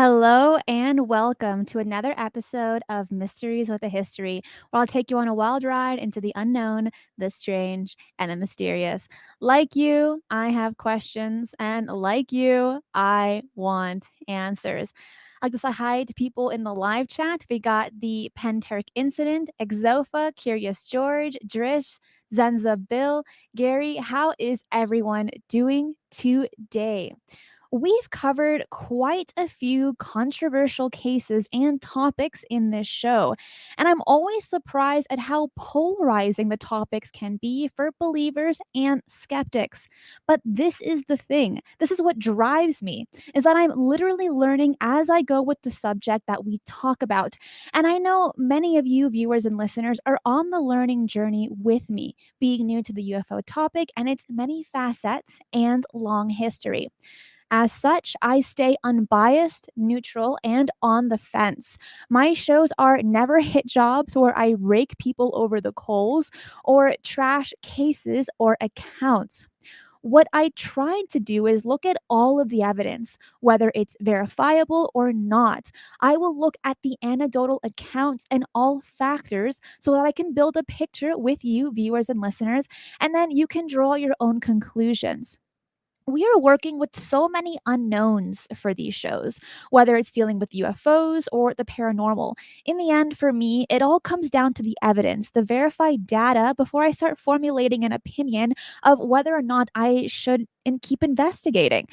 Hello and welcome to another episode of Mysteries with a History, where I'll take you on a wild ride into the unknown, the strange, and the mysterious. Like you, I have questions, and like you, I want answers. I'd like to say hi to people in the live chat. We got the Pentyrch Incident, Exofa, Curious George, Drish, Zenza Bill, Gary. How is everyone doing today? We've covered quite a few controversial cases and topics in this show, and I'm always surprised at how polarizing the topics can be for believers and skeptics. But this is the thing. This is what drives me, is that I'm literally learning as I go with the subject that we talk about. And I know many of you viewers and listeners are on the learning journey with me, being new to the UFO topic and its many facets and long history. As such, I stay unbiased, neutral, and on the fence. My shows are never hit jobs where I rake people over the coals or trash cases or accounts. What I tried to do is look at all of the evidence, whether it's verifiable or not. I will look at the anecdotal accounts and all factors so that I can build a picture with you, viewers and listeners, and then you can draw your own conclusions. We are working with so many unknowns for these shows, whether it's dealing with UFOs or the paranormal. In the end, for me, it all comes down to the evidence, the verified data, before I start formulating an opinion of whether or not I should and keep investigating.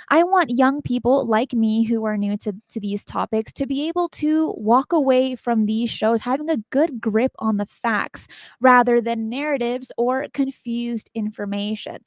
I want young people like me who are new to these topics to be able to walk away from these shows having a good grip on the facts rather than narratives or confused information.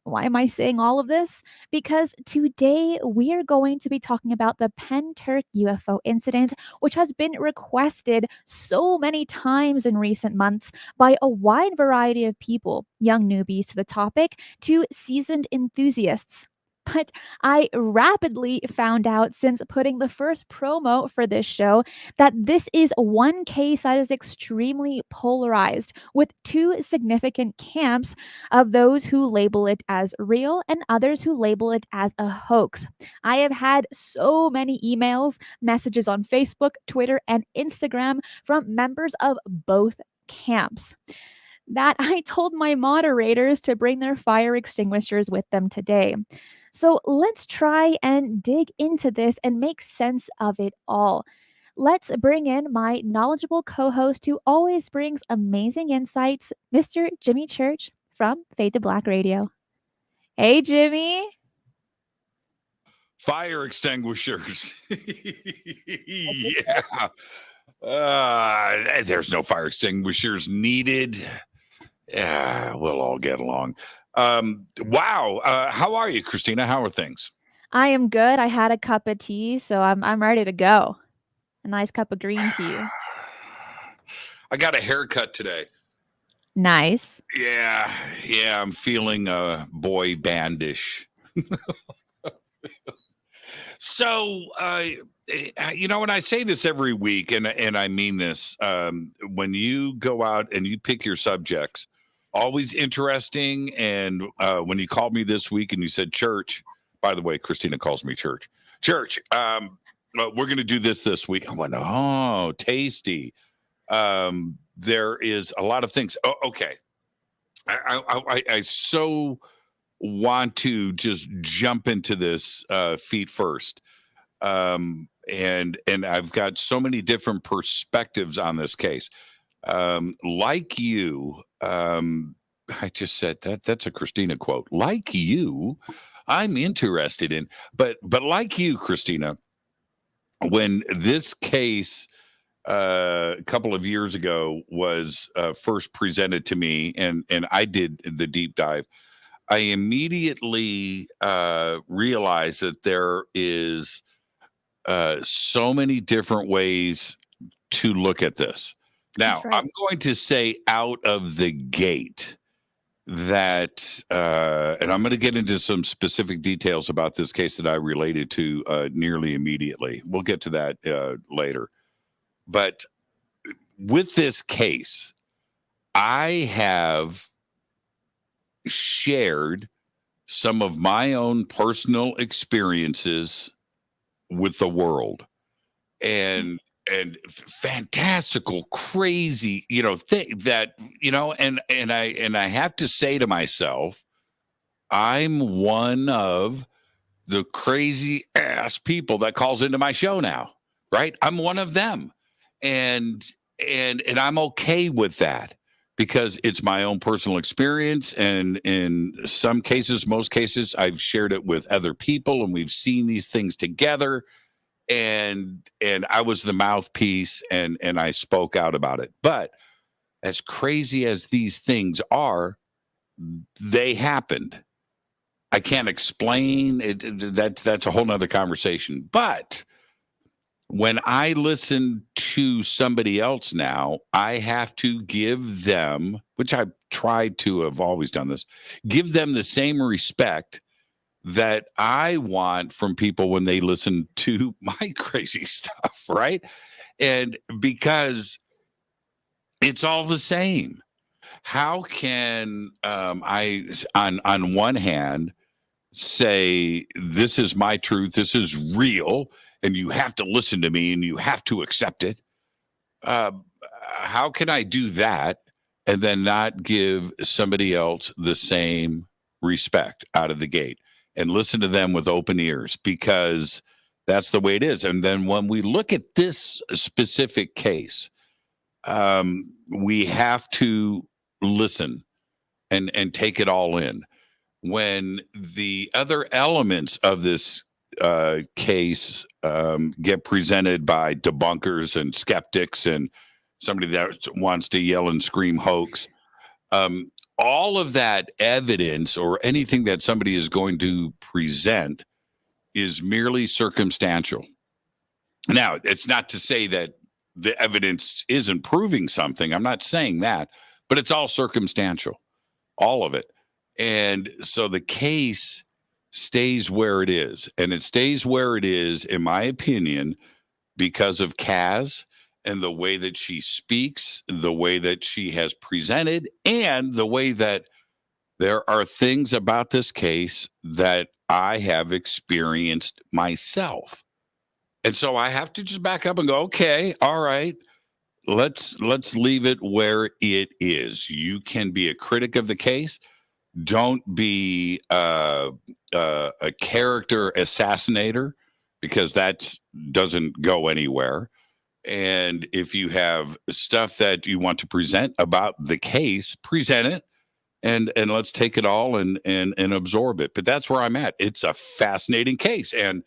Why am I saying all of this? Because today we are going to be talking about the Pentyrch UFO incident, which has been requested so many times in recent months by a wide variety of people, young newbies to the topic to seasoned enthusiasts. But I rapidly found out since putting the first promo for this show that this is one case that is extremely polarized, with two significant camps of those who label it as real and others who label it as a hoax. I have had so many emails, messages on Facebook, Twitter, and Instagram from members of both camps that I told my moderators to bring their fire extinguishers with them today. So let's try and dig into this and make sense of it all. Let's bring in my knowledgeable co host who always brings amazing insights, Mr. Jimmy Church from Fade to Black Radio. Hey, Jimmy. Fire extinguishers. Yeah. There's no fire extinguishers needed. We'll all get along. Wow. How are you, Cristina? How are things? I am good. I had a cup of tea, so I'm ready to go. A nice cup of green tea. I got a haircut today. Nice. Yeah. I'm feeling boy bandish. So, and I say this every week, and I mean this. When you go out and you pick your subjects, always interesting. And when you called me this week and you said church, by the way, Cristina calls me church. Church, we're going to do this week. I went, oh, tasty. There is a lot of things. Oh, okay. I so want to just jump into this feet first. And I've got so many different perspectives on this case. Like you, I just said that's a Cristina quote. Like you, I'm interested in, but like you, Cristina, when this case a couple of years ago was first presented to me, and I did the deep dive, I immediately realized that there is so many different ways to look at this. Now, Right. I'm going to say out of the gate that, and I'm going to get into some specific details about this case that I related to nearly immediately. We'll get to that later. But with this case, I have shared some of my own personal experiences with the world, and fantastical, crazy, thing that, and I have to say to myself, I'm one of the crazy ass people that calls into my show now, right? I'm one of them. And and I'm okay with that because it's my own personal experience, and in some cases, most cases, I've shared it with other people and we've seen these things together, and I was the mouthpiece, and I spoke out about it. But as crazy as these things are, they happened. I can't explain it. That's a whole nother conversation. But when I listen to somebody else now, I have to give them, which I've tried to have always done this, give them the same respect that I want from people when they listen to my crazy stuff, right? And because it's all the same. How can I, on one hand, say this is my truth, this is real, and you have to listen to me and you have to accept it? Uh, how can I do that and then not give somebody else the same respect out of the gate and listen to them with open ears? Because that's the way it is. And then when we look at this specific case, we have to listen and take it all in. When the other elements of this case get presented by debunkers and skeptics and somebody that wants to yell and scream hoax, all of that evidence or anything that somebody is going to present is merely circumstantial. Now, it's not to say that the evidence isn't proving something. I'm not saying that, but it's all circumstantial, all of it. And so the case stays where it is. And it stays where it is, in my opinion, because of Kaz and the way that she speaks, the way that she has presented, and the way that there are things about this case that I have experienced myself. And so I have to just back up and go, okay, all right, let's leave it where it is. You can be a critic of the case. Don't be a character assassinator, because that doesn't go anywhere. And if you have stuff that you want to present about the case, present it, and let's take it all and absorb it. But that's where I'm at. It's a fascinating case. And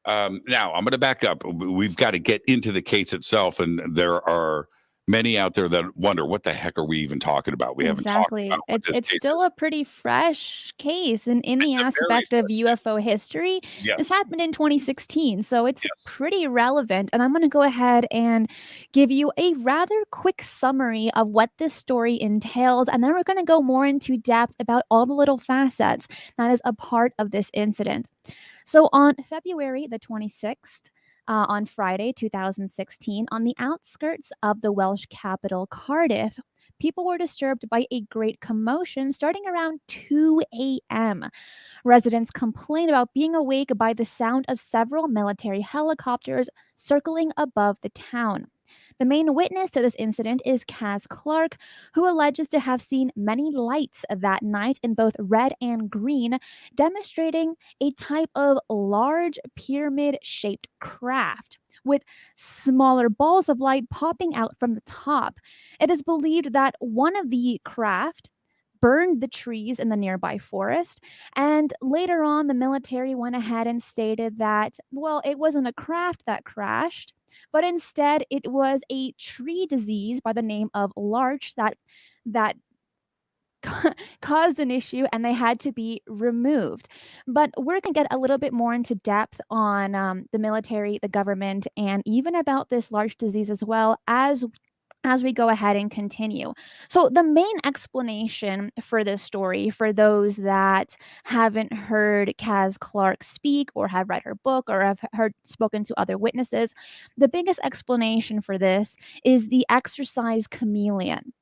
now I'm going to back up. We've got to get into the case itself, and there are many out there that wonder, what the heck are we even talking about? We haven't talked about Exactly. what It's this it's case is. still a pretty fresh case in the It's a very aspect of UFO history. This yes, happened in 2016, so it's yes. pretty relevant. And I'm going to go ahead and give you a rather quick summary of what this story entails, and then we're going to go more into depth about all the little facets that is a part of this incident. So on February the 26th, on Friday, 2016, on the outskirts of the Welsh capital, Cardiff, people were disturbed by a great commotion starting around 2 a.m. Residents complained about being awake by the sound of several military helicopters circling above the town. The main witness to this incident is Kaz Clark, who alleges to have seen many lights that night in both red and green, demonstrating a type of large pyramid shaped craft with smaller balls of light popping out from the top. It is believed that one of the craft burned the trees in the nearby forest. And later on, the military went ahead and stated that, well, it wasn't a craft that crashed, but instead it was a tree disease by the name of larch that caused an issue and they had to be removed. But we're going to get a little bit more into depth on the military, the government, and even about this large disease as well as we go ahead and continue. So, the main explanation for this story, for those that haven't heard Kaz Clark speak or have read her book or have heard spoken to other witnesses, the biggest explanation for this is the exercise chameleon.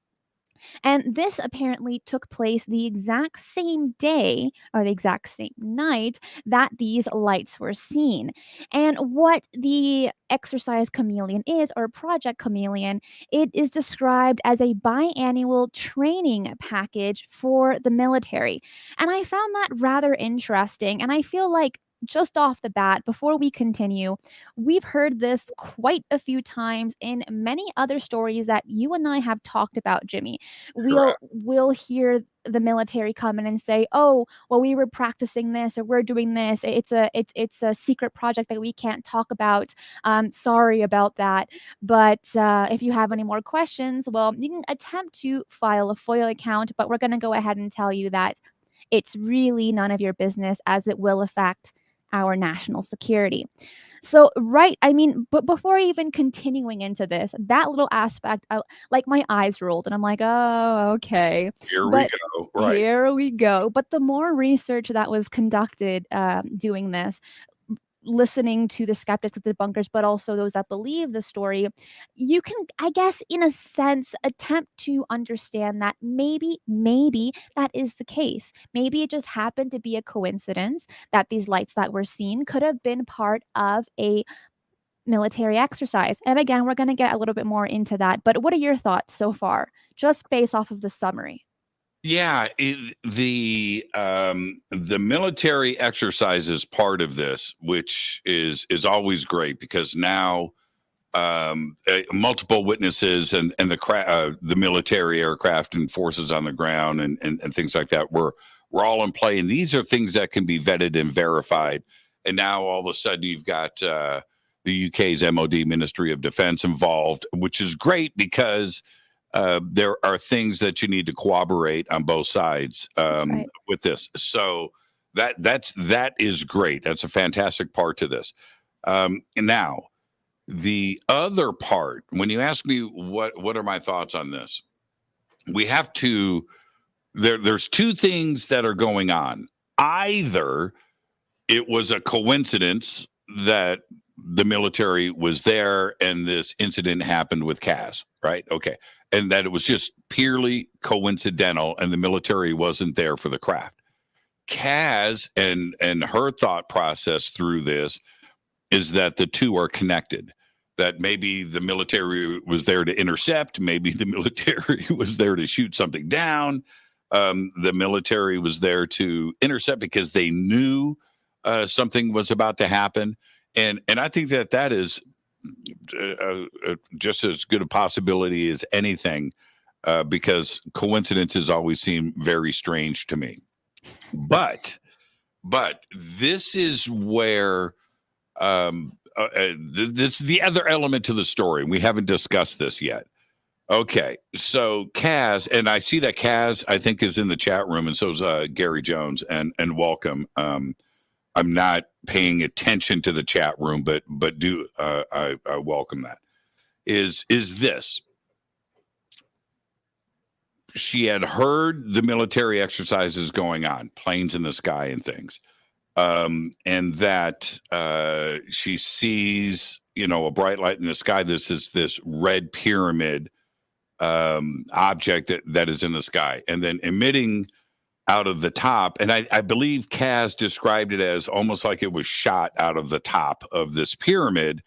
And this apparently took place the exact same day or the exact same night that these lights were seen. And what the Exercise Chameleon is, or Project Chameleon, it is described as a biannual training package for the military. And I found that rather interesting. And I feel like just off the bat, before we continue, we've heard this quite a few times in many other stories that you and I have talked about, Jimmy. we'll Correct. we'll hear the military come in and say, "Oh, well, we were practicing this or we're doing this. It's a secret project that we can't talk about. Sorry about that." But if you have any more questions, well, you can attempt to file a FOIA account, but we're going to go ahead and tell you that it's really none of your business, as it will affect our national security. So, right, I mean, but before even continuing into this, that little aspect, like my eyes rolled and I'm like, oh, okay. Here we But go. Right. here we go. But the more research that was conducted doing this, listening to the skeptics, the debunkers, but also those that believe the story, you can, I guess, in a sense, attempt to understand that maybe that is the case. Maybe it just happened to be a coincidence that these lights that were seen could have been part of a military exercise. And again, we're going to get a little bit more into that. But what are your thoughts so far, just based off of the summary? Yeah, the military exercise is part of this, which is always great because now multiple witnesses and the military aircraft and forces on the ground and things like that we're all in play, and these are things that can be vetted and verified. And now all of a sudden you've got the UK's MOD Ministry of Defense involved, which is great because there are things that you need to corroborate on both sides That's right. with this. So that is great. That's a fantastic part to this. And now the other part, when you ask me what are my thoughts on this, we have to there's two things that are going on. Either it was a coincidence that the military was there and this incident happened with Kaz, right? Okay. And that it was just purely coincidental and the military wasn't there for the craft. Kaz and her thought process through this is that the two are connected. That maybe the military was there to intercept, maybe the military was there to shoot something down. The military was there to intercept because they knew something was about to happen, and I think that is just as good a possibility as anything, because coincidences always seem very strange to me. But this is where this is the other element to the story. We haven't discussed this yet. Okay, so Kaz, and I see that Kaz, I think, is in the chat room, and so is Gary Jones, and welcome. I'm not paying attention to the chat room, but do I welcome that. Is this? She had heard the military exercises going on, planes in the sky and things, and that she sees, a bright light in the sky. This is this red pyramid object that is in the sky, and then emitting out of the top. And I believe Kaz described it as almost like it was shot out of the top of this pyramid,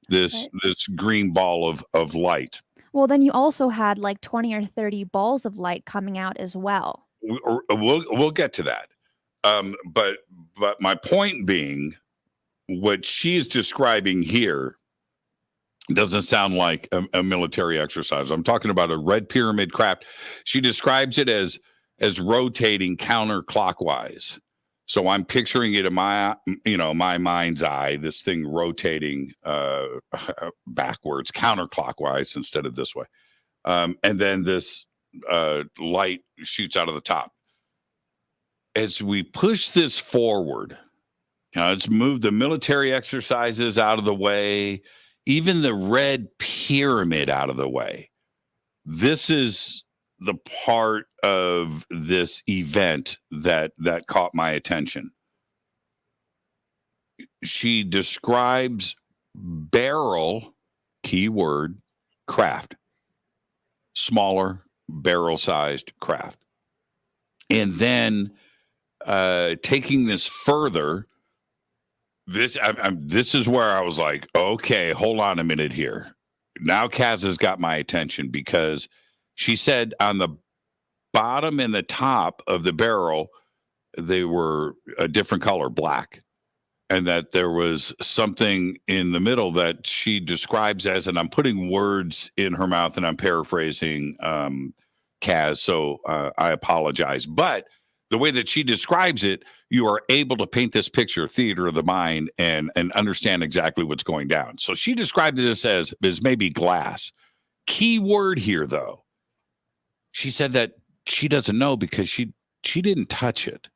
this Right. this green ball of light. Well, then you also had like 20 or 30 balls of light coming out as well. We'll get to that. But my point being, what she's describing here doesn't sound like a military exercise. I'm talking about a red pyramid craft. She describes it as rotating counterclockwise. So I'm picturing it in my mind's eye, this thing rotating backwards, counterclockwise instead of this way. And then this light shoots out of the top. As we push this forward, let's move the military exercises out of the way, even the red pyramid out of the way. This is the part of this event that caught my attention. She describes barrel, keyword, craft, smaller, barrel-sized craft. And then taking this further, this is where I was like, okay, hold on a minute here. Now Kaz has got my attention, because she said on the bottom and the top of the barrel, they were a different color, black. And that there was something in the middle that she describes as, and I'm putting words in her mouth and I'm paraphrasing Kaz, so I apologize. But the way that she describes it, you are able to paint this picture, theater of the mind, and understand exactly what's going down. So she described this as maybe glass. Key word here, though. She said that she doesn't know because she didn't touch it.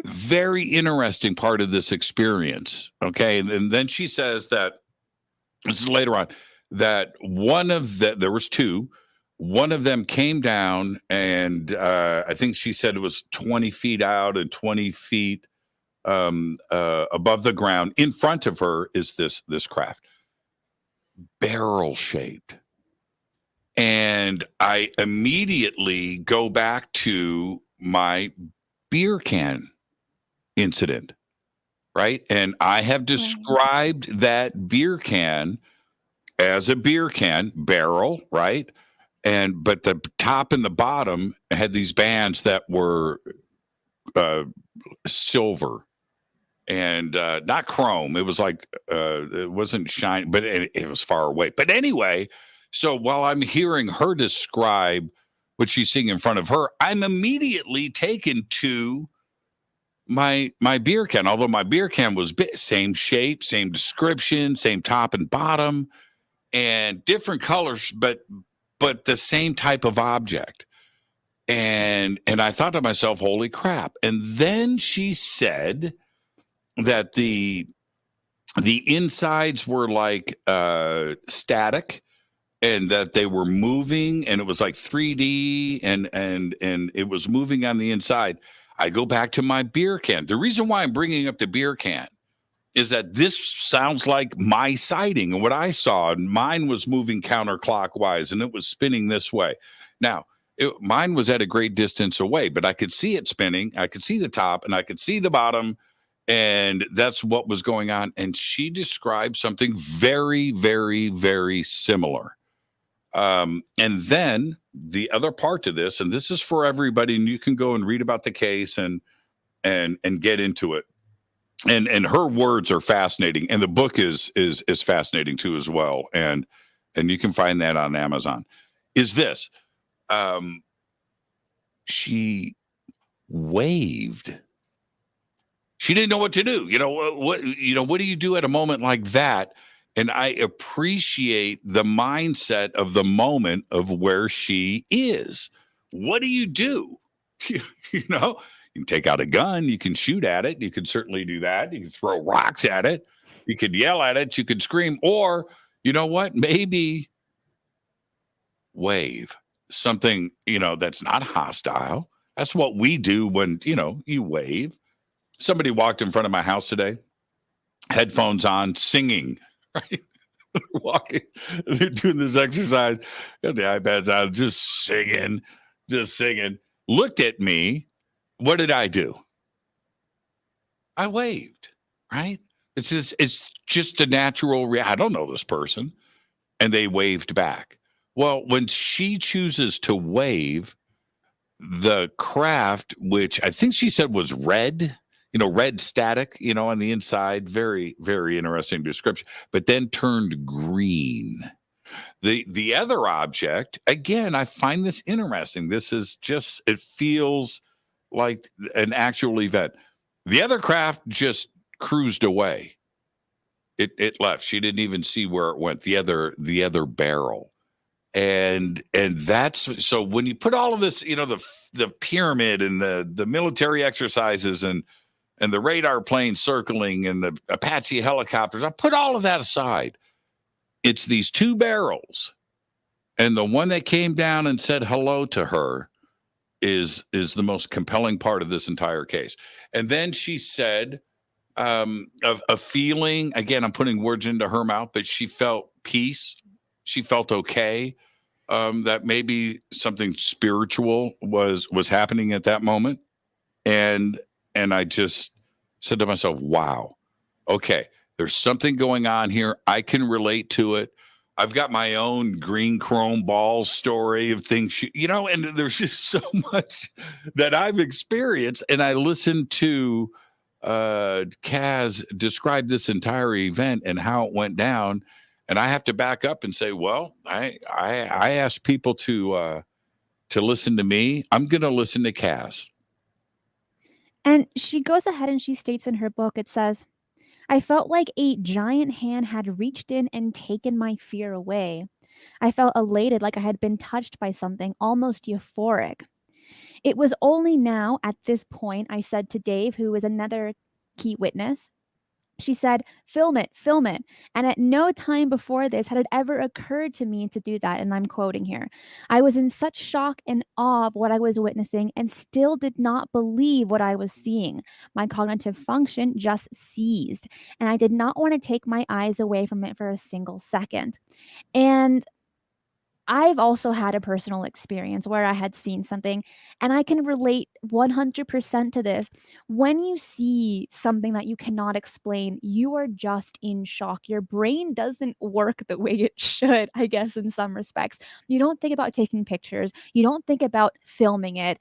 Very interesting part of this experience. Okay. And then she says that, this is later on, that there was two. One of them came down, and I think she said it was 20 feet out and 20 feet above the ground. In front of her is this craft, barrel shaped. And I immediately go back to my beer can incident, right? And I have described that beer can as a beer can barrel, right? But the top and the bottom had these bands that were silver and not chrome. It was like it wasn't shiny, but it was far away. But anyway, so while I'm hearing her describe what she's seeing in front of her, I'm immediately taken to my beer can. Although my beer can was same shape, same description, same top and bottom, and different colors, but the same type of object. And I thought to myself, holy crap. And then she said that the insides were like static, and that they were moving, and it was like 3D, and it was moving on the inside. I go back to my beer can. The reason why I'm bringing up the beer can is that this sounds like my sighting and what I saw. Mine was moving counterclockwise, and it was spinning this way. Now, mine was at a great distance away, but I could see it spinning. I could see the top, and I could see the bottom, and that's what was going on. And she described something very, very, very similar. And then the other part to this, and this is for everybody, and you can go and read about the case and get into it. And her words are fascinating, and the book is fascinating too as well. And you can find that on Amazon. Is this? She waved. She didn't know what to do. What do you do at a moment like that? And I appreciate the mindset of the moment of where she is. What do? You can take out a gun. You can shoot at it. You can certainly do that. You can throw rocks at it. You could yell at it. You could scream. Or, you know what? Maybe wave something, that's not hostile. That's what we do when, you wave. Somebody walked in front of my house today, headphones on, singing. Right? Walking, they're doing this exercise, got the iPads out, just singing. Looked at me. What did I do? I waved, right? It's just a natural reaction. I don't know this person. And they waved back. Well, when she chooses to wave, the craft, which I think she said was red, red static, on the inside, very, very interesting description, but then turned green. The other object, again, I find this interesting. This is just, it feels like an actual event. The other craft just cruised away. It left. She didn't even see where it went. The other barrel. And that's, so when you put all of this, the pyramid and the military exercises and the radar plane circling and the Apache helicopters, I put all of that aside. It's these two barrels. And the one that came down and said hello to her is the most compelling part of this entire case. And then she said a feeling, again, I'm putting words into her mouth, but she felt peace. She felt okay. that maybe something spiritual was happening at that moment, and I just said to myself, "Wow, okay, there's something going on here. I can relate to it. I've got my own green chrome ball story of things, and there's just so much that I've experienced." And I listened to Kaz describe this entire event and how it went down. And I have to back up and say, well, I asked people to listen to me. I'm going to listen to Kaz. And she goes ahead and she states in her book, it says, I felt like a giant hand had reached in and taken my fear away. I felt elated, like I had been touched by something almost euphoric. It was only now, at this point, I said to Dave, who was another key witness, she said, film it, film it. And at no time before this had it ever occurred to me to do that. And I'm quoting here. I was in such shock and awe of what I was witnessing and still did not believe what I was seeing. My cognitive function just seized, and I did not want to take my eyes away from it for a single second. And I've also had a personal experience where I had seen something, and I can relate 100% to this. When you see something that you cannot explain, you are just in shock. Your brain doesn't work the way it should, I guess, in some respects. You don't think about taking pictures, you don't think about filming it.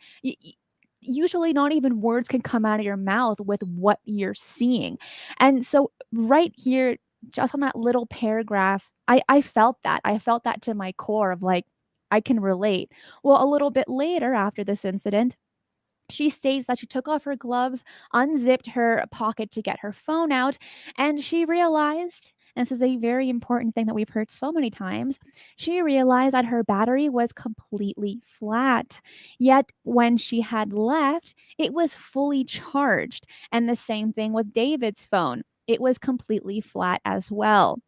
Usually, not even words can come out of your mouth with what you're seeing. And so, right here, just on that little paragraph, I felt that. I felt that to my core of like, I can relate. Well, a little bit later after this incident, she states that she took off her gloves, unzipped her pocket to get her phone out, and she realized, and this is a very important thing that we've heard so many times, she realized that her battery was completely flat. Yet when she had left, it was fully charged. And the same thing with David's phone. It was completely flat as well.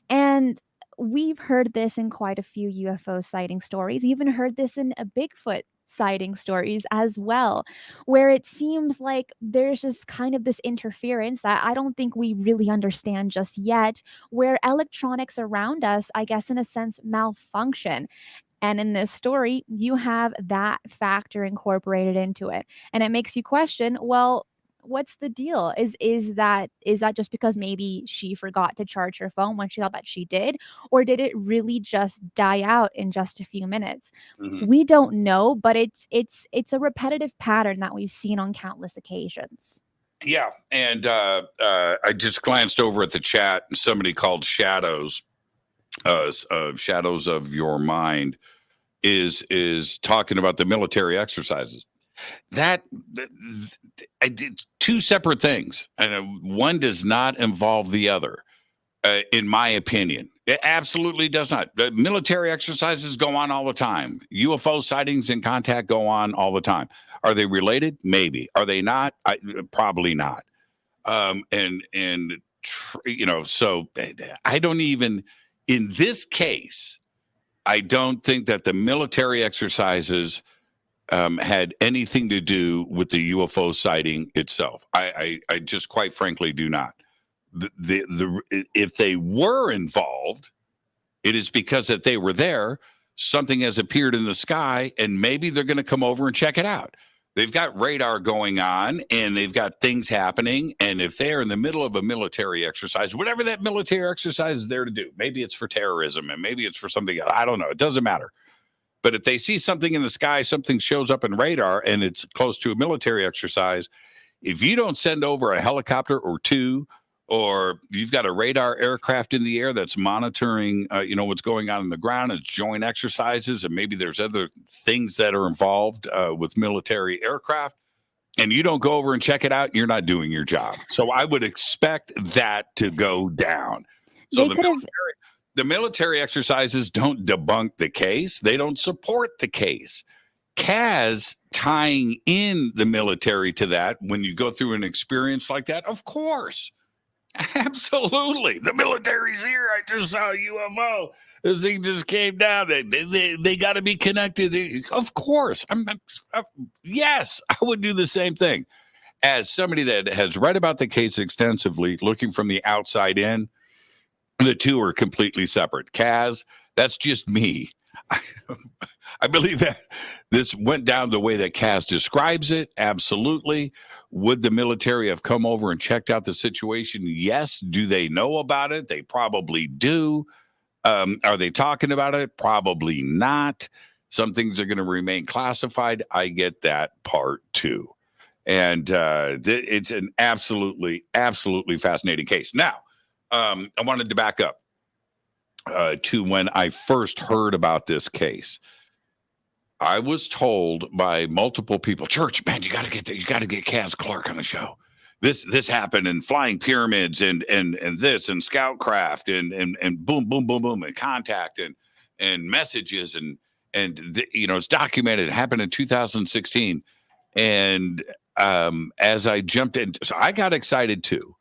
And we've heard this in quite a few UFO sighting stories, even heard this in a Bigfoot sighting stories as well, where it seems like there's just kind of this interference that I don't think we really understand just yet, where electronics around us, I guess, in a sense, malfunction. And in this story, you have that factor incorporated into it. And it makes you question, well, what's the deal? Is that just because maybe she forgot to charge her phone when she thought that she did, or did it really just die out in just a few minutes? Mm-hmm. We don't know, but it's a repetitive pattern that we've seen on countless occasions. Yeah, and I just glanced over at the chat. And somebody called Shadows, Shadows of Your Mind, is talking about the military exercises. That I did two separate things, and one does not involve the other. In my opinion, it absolutely does not. Military exercises go on all the time. UFO sightings and contact go on all the time. Are they related? Maybe. Are they not? Probably not. So I don't even, in this case, I don't think that the military exercises had anything to do with the UFO sighting itself. I just quite frankly do not. If they were involved, it is because that they were there. Something has appeared in the sky, and maybe they're going to come over and check it out. They've got radar going on, and they've got things happening. And if they're in the middle of a military exercise, whatever that military exercise is there to do, maybe it's for terrorism, and maybe it's for something else. I don't know. It doesn't matter. But if they see something in the sky, something shows up in radar, and it's close to a military exercise, if you don't send over a helicopter or two, or you've got a radar aircraft in the air that's monitoring, what's going on in the ground, it's joint exercises, and maybe there's other things that are involved with military aircraft, and you don't go over and check it out, you're not doing your job. So I would expect that to go down. So the military exercises don't debunk the case. They don't support the case. Kaz tying in the military to that when you go through an experience like that, of course. Absolutely. The military's here. I just saw a UFO. This thing just came down. They got to be connected. Of course. Yes, I would do the same thing. As somebody that has read about the case extensively, looking from the outside in, the two are completely separate. Kaz, that's just me. I believe that this went down the way that Cass describes it. Absolutely. Would the military have come over and checked out the situation? Yes. Do they know about it? They probably do. Are they talking about it? Probably not. Some things are going to remain classified. I get that part too. And it's an absolutely, absolutely fascinating case. Now, I wanted to back up to when I first heard about this case. I was told by multiple people, Church, man, you got to get Kaz Clark on the show. This happened in flying pyramids and this and scoutcraft and boom, boom, boom, boom, and contact and messages and it's documented. It happened in 2016. And as I jumped in, so I got excited too.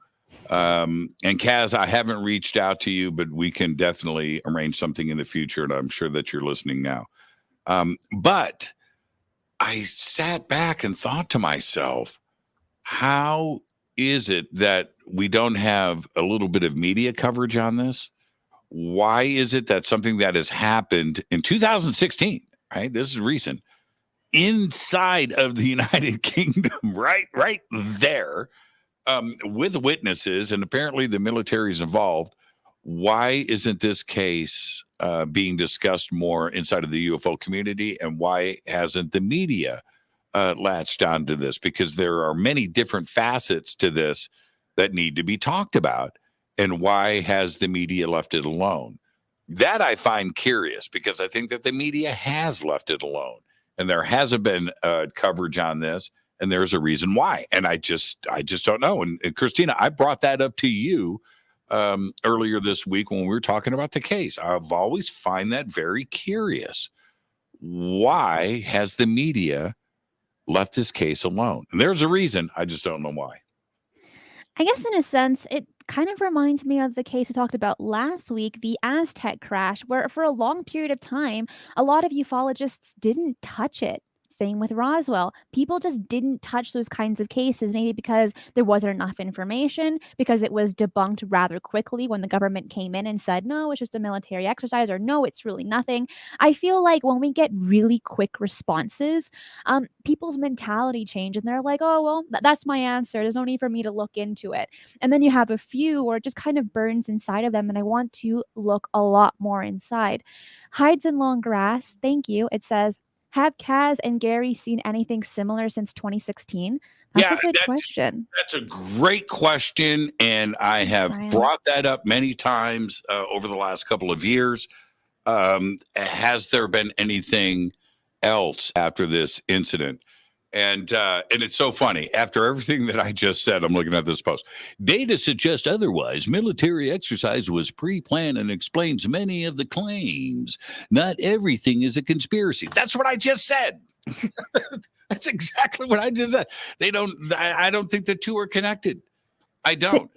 And Kaz, I haven't reached out to you, but we can definitely arrange something in the future. And I'm sure that you're listening now. But I sat back and thought to myself, how is it that we don't have a little bit of media coverage on this? Why is it that something that has happened in 2016, right? This is recent, inside of the United Kingdom, right there, with witnesses, and apparently the military is involved. Why isn't this case being discussed more inside of the UFO community, and why hasn't the media latched onto this? Because there are many different facets to this that need to be talked about, and why has the media left it alone? That I find curious, because I think that the media has left it alone, and there hasn't been coverage on this, and there's a reason why, and I just don't know. And Cristina, I brought that up to you earlier this week when we were talking about the case. I've always find that very curious. Why has the media left this case alone? And there's a reason. I just don't know why. I guess in a sense, it kind of reminds me of the case we talked about last week, the Aztec crash, where for a long period of time, a lot of ufologists didn't touch it. Same with Roswell. People just didn't touch those kinds of cases, maybe because there wasn't enough information, because it was debunked rather quickly when the government came in and said, no, it's just a military exercise, or no, it's really nothing. I feel like when we get really quick responses, people's mentality change and they're like, oh, well, that's my answer. There's no need for me to look into it. And then you have a few where it just kind of burns inside of them, and I want to look a lot more inside. Hides in long grass, thank you. It says, have Kaz and Gary seen anything similar since 2016? That's a good question. That's a great question, and I have brought that up many times over the last couple of years. Has there been anything else after this incident? And it's so funny. After everything that I just said, I'm looking at this post. Data suggests otherwise. Military exercise was pre-planned and explains many of the claims. Not everything is a conspiracy. That's what I just said. That's exactly what I just said. I don't think the two are connected. I don't.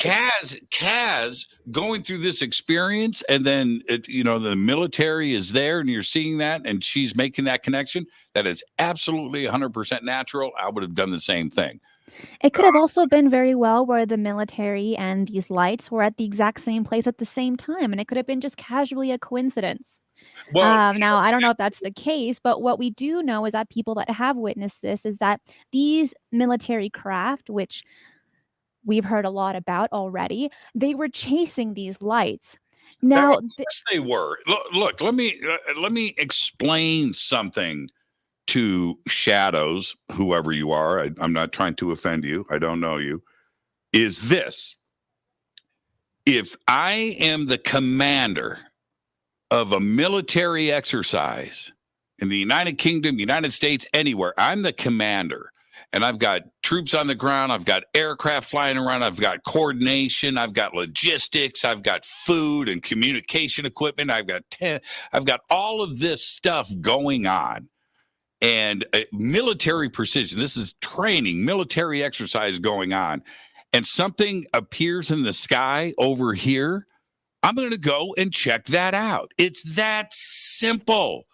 Kaz going through this experience, and then the military is there, and you're seeing that, and she's making that connection. That is absolutely 100% natural. I would have done the same thing. It could have also been very well where the military and these lights were at the exact same place at the same time, and it could have been just casually a coincidence. Well, now, I don't know if that's the case, but what we do know is that people that have witnessed this is that these military craft, which we've heard a lot about already, they were chasing these lights. Now, yes, they were. Look, let me explain something to Shadows, whoever you are. I'm not trying to offend you. I don't know you. Is this: if I am the commander of a military exercise in the United Kingdom, United States, anywhere, I'm the commander. And I've got troops on the ground. I've got aircraft flying around. I've got coordination. I've got logistics. I've got food and communication equipment. I've got all of this stuff going on. And military precision. This is training, military exercise going on. And something appears in the sky over here. I'm going to go and check that out. It's that simple.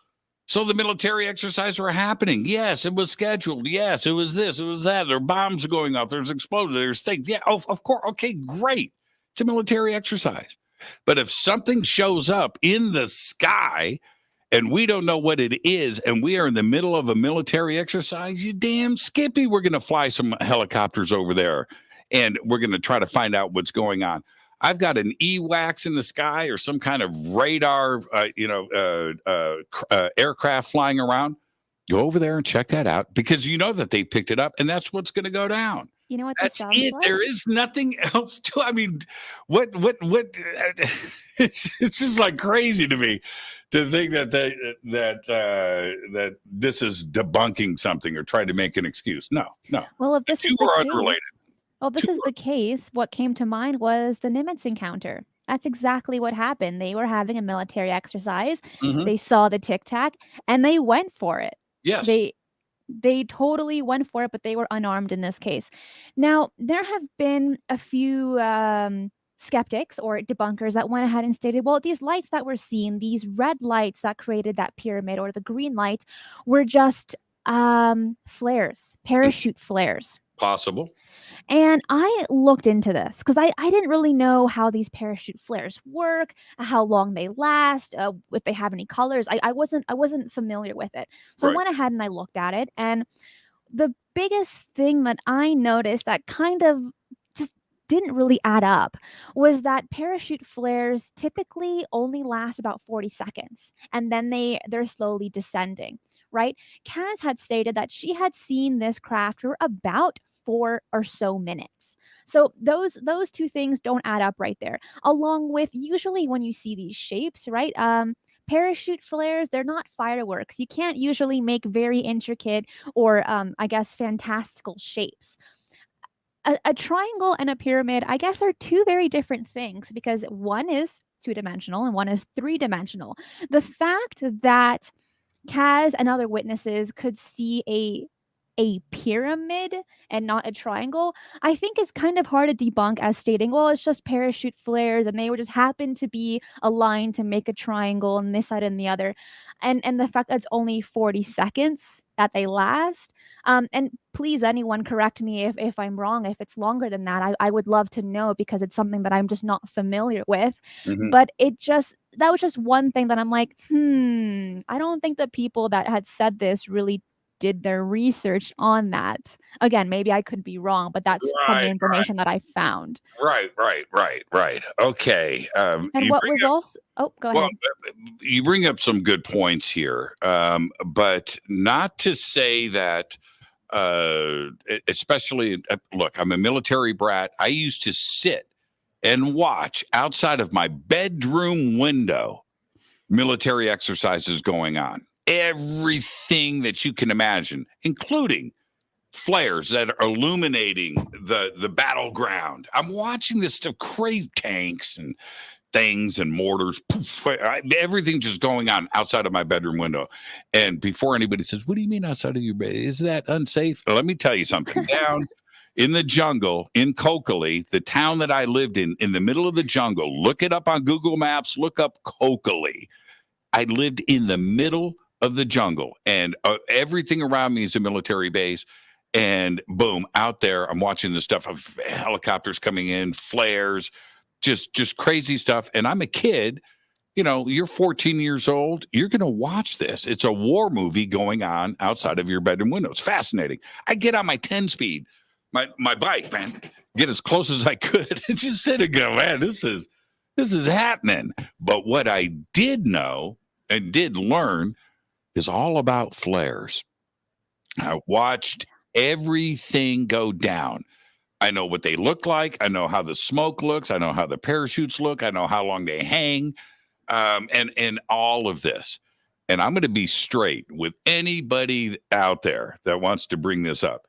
So the military exercises were happening. Yes, it was scheduled. Yes, it was this, it was that. There are bombs going off. There's explosions. There's things. Yeah, of course. Okay, great. It's a military exercise. But if something shows up in the sky and we don't know what it is, and we are in the middle of a military exercise, you damn Skippy, we're going to fly some helicopters over there, and we're going to try to find out what's going on. I've got an EWAX in the sky or some kind of radar, aircraft flying around. Go over there and check that out, because you know that they picked it up, and that's what's going to go down. You know what this That's sounds it. like? There is nothing else to. I mean, what? It's just like crazy to me to think that that this is debunking something or trying to make an excuse. No. Well, if this is the case, unrelated. the case, what came to mind was the Nimitz Encounter. That's exactly what happened. They were having a military exercise. Mhm. They saw the Tic Tac and they went for it. Yes. They totally went for it, but they were unarmed in this case. Now, there have been a few skeptics or debunkers that went ahead and stated, well, these lights that we're seeing, these red lights that created that pyramid, or the green lights, were just flares, parachute flares. Possible. And I looked into this because I didn't really know how these parachute flares work, how long they last, if they have any colors. I wasn't familiar with it. So I went ahead and I looked at it. And the biggest thing that I noticed that kind of just didn't really add up was that parachute flares typically only last about 40 seconds, and then they're slowly descending, right? Kaz had stated that she had seen this craft for about 4 or so minutes. So those two things don't add up right there. Along with, usually when you see these shapes, right? Parachute flares, they're not fireworks. You can't usually make very intricate or I guess fantastical shapes. A triangle and a pyramid, I guess, are two very different things, because one is two-dimensional and one is three-dimensional. The fact that Kaz and other witnesses could see a pyramid and not a triangle, I think is kind of hard to debunk as stating, well, it's just parachute flares and they would just happen to be aligned to make a triangle on this side and the other. And the fact that it's only 40 seconds that they last. And please, anyone correct me if I'm wrong. If it's longer than that, I would love to know, because it's something that I'm just not familiar with. Mhm. But that was just one thing that I'm like, I don't think the people that had said this really did their research on that. Again, maybe I could be wrong, but that's from the information that I found. Right. Okay. And you what bring was up- also go well, ahead. you bring up some good points here, but not to say that, especially, look, I'm a military brat. I used to sit and watch outside of my bedroom window military exercises going on. Everything that you can imagine, including flares that are illuminating the battleground. I'm watching this stuff, crazy tanks and things and mortars, everything just going on outside of my bedroom window. And before anybody says, what do you mean outside of your bed? Is that unsafe? Let me tell you something. Down in the jungle in Kokali, the town that I lived in the middle of the jungle, look it up on Google Maps, look up Kokali. I lived in the middle of the jungle, and everything around me is a military base. And boom, out there, I'm watching the stuff of helicopters coming in, flares, just crazy stuff. And I'm a kid, you're 14 years old. You're going to watch this. It's a war movie going on outside of your bedroom window. It's fascinating. I get on my 10 speed, my bike, man, get as close as I could and just sit and go, man, this is happening. But what I did know and did learn is all about flares. I watched everything go down. I know what they look like. I know how the smoke looks. I know how the parachutes look. I know how long they hang, and all of this. And I'm going to be straight with anybody out there that wants to bring this up.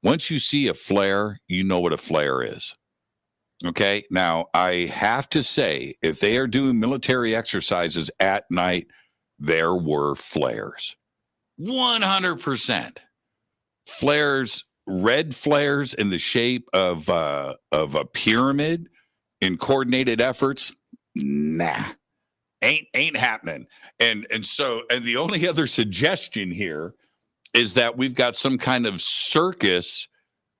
Once you see a flare, you know what a flare is. Okay. Now, I have to say, if they are doing military exercises at night, there were flares. 100%. Flares, red flares in the shape of a pyramid in coordinated efforts. Nah, ain't happening. And the only other suggestion here is that we've got some kind of circus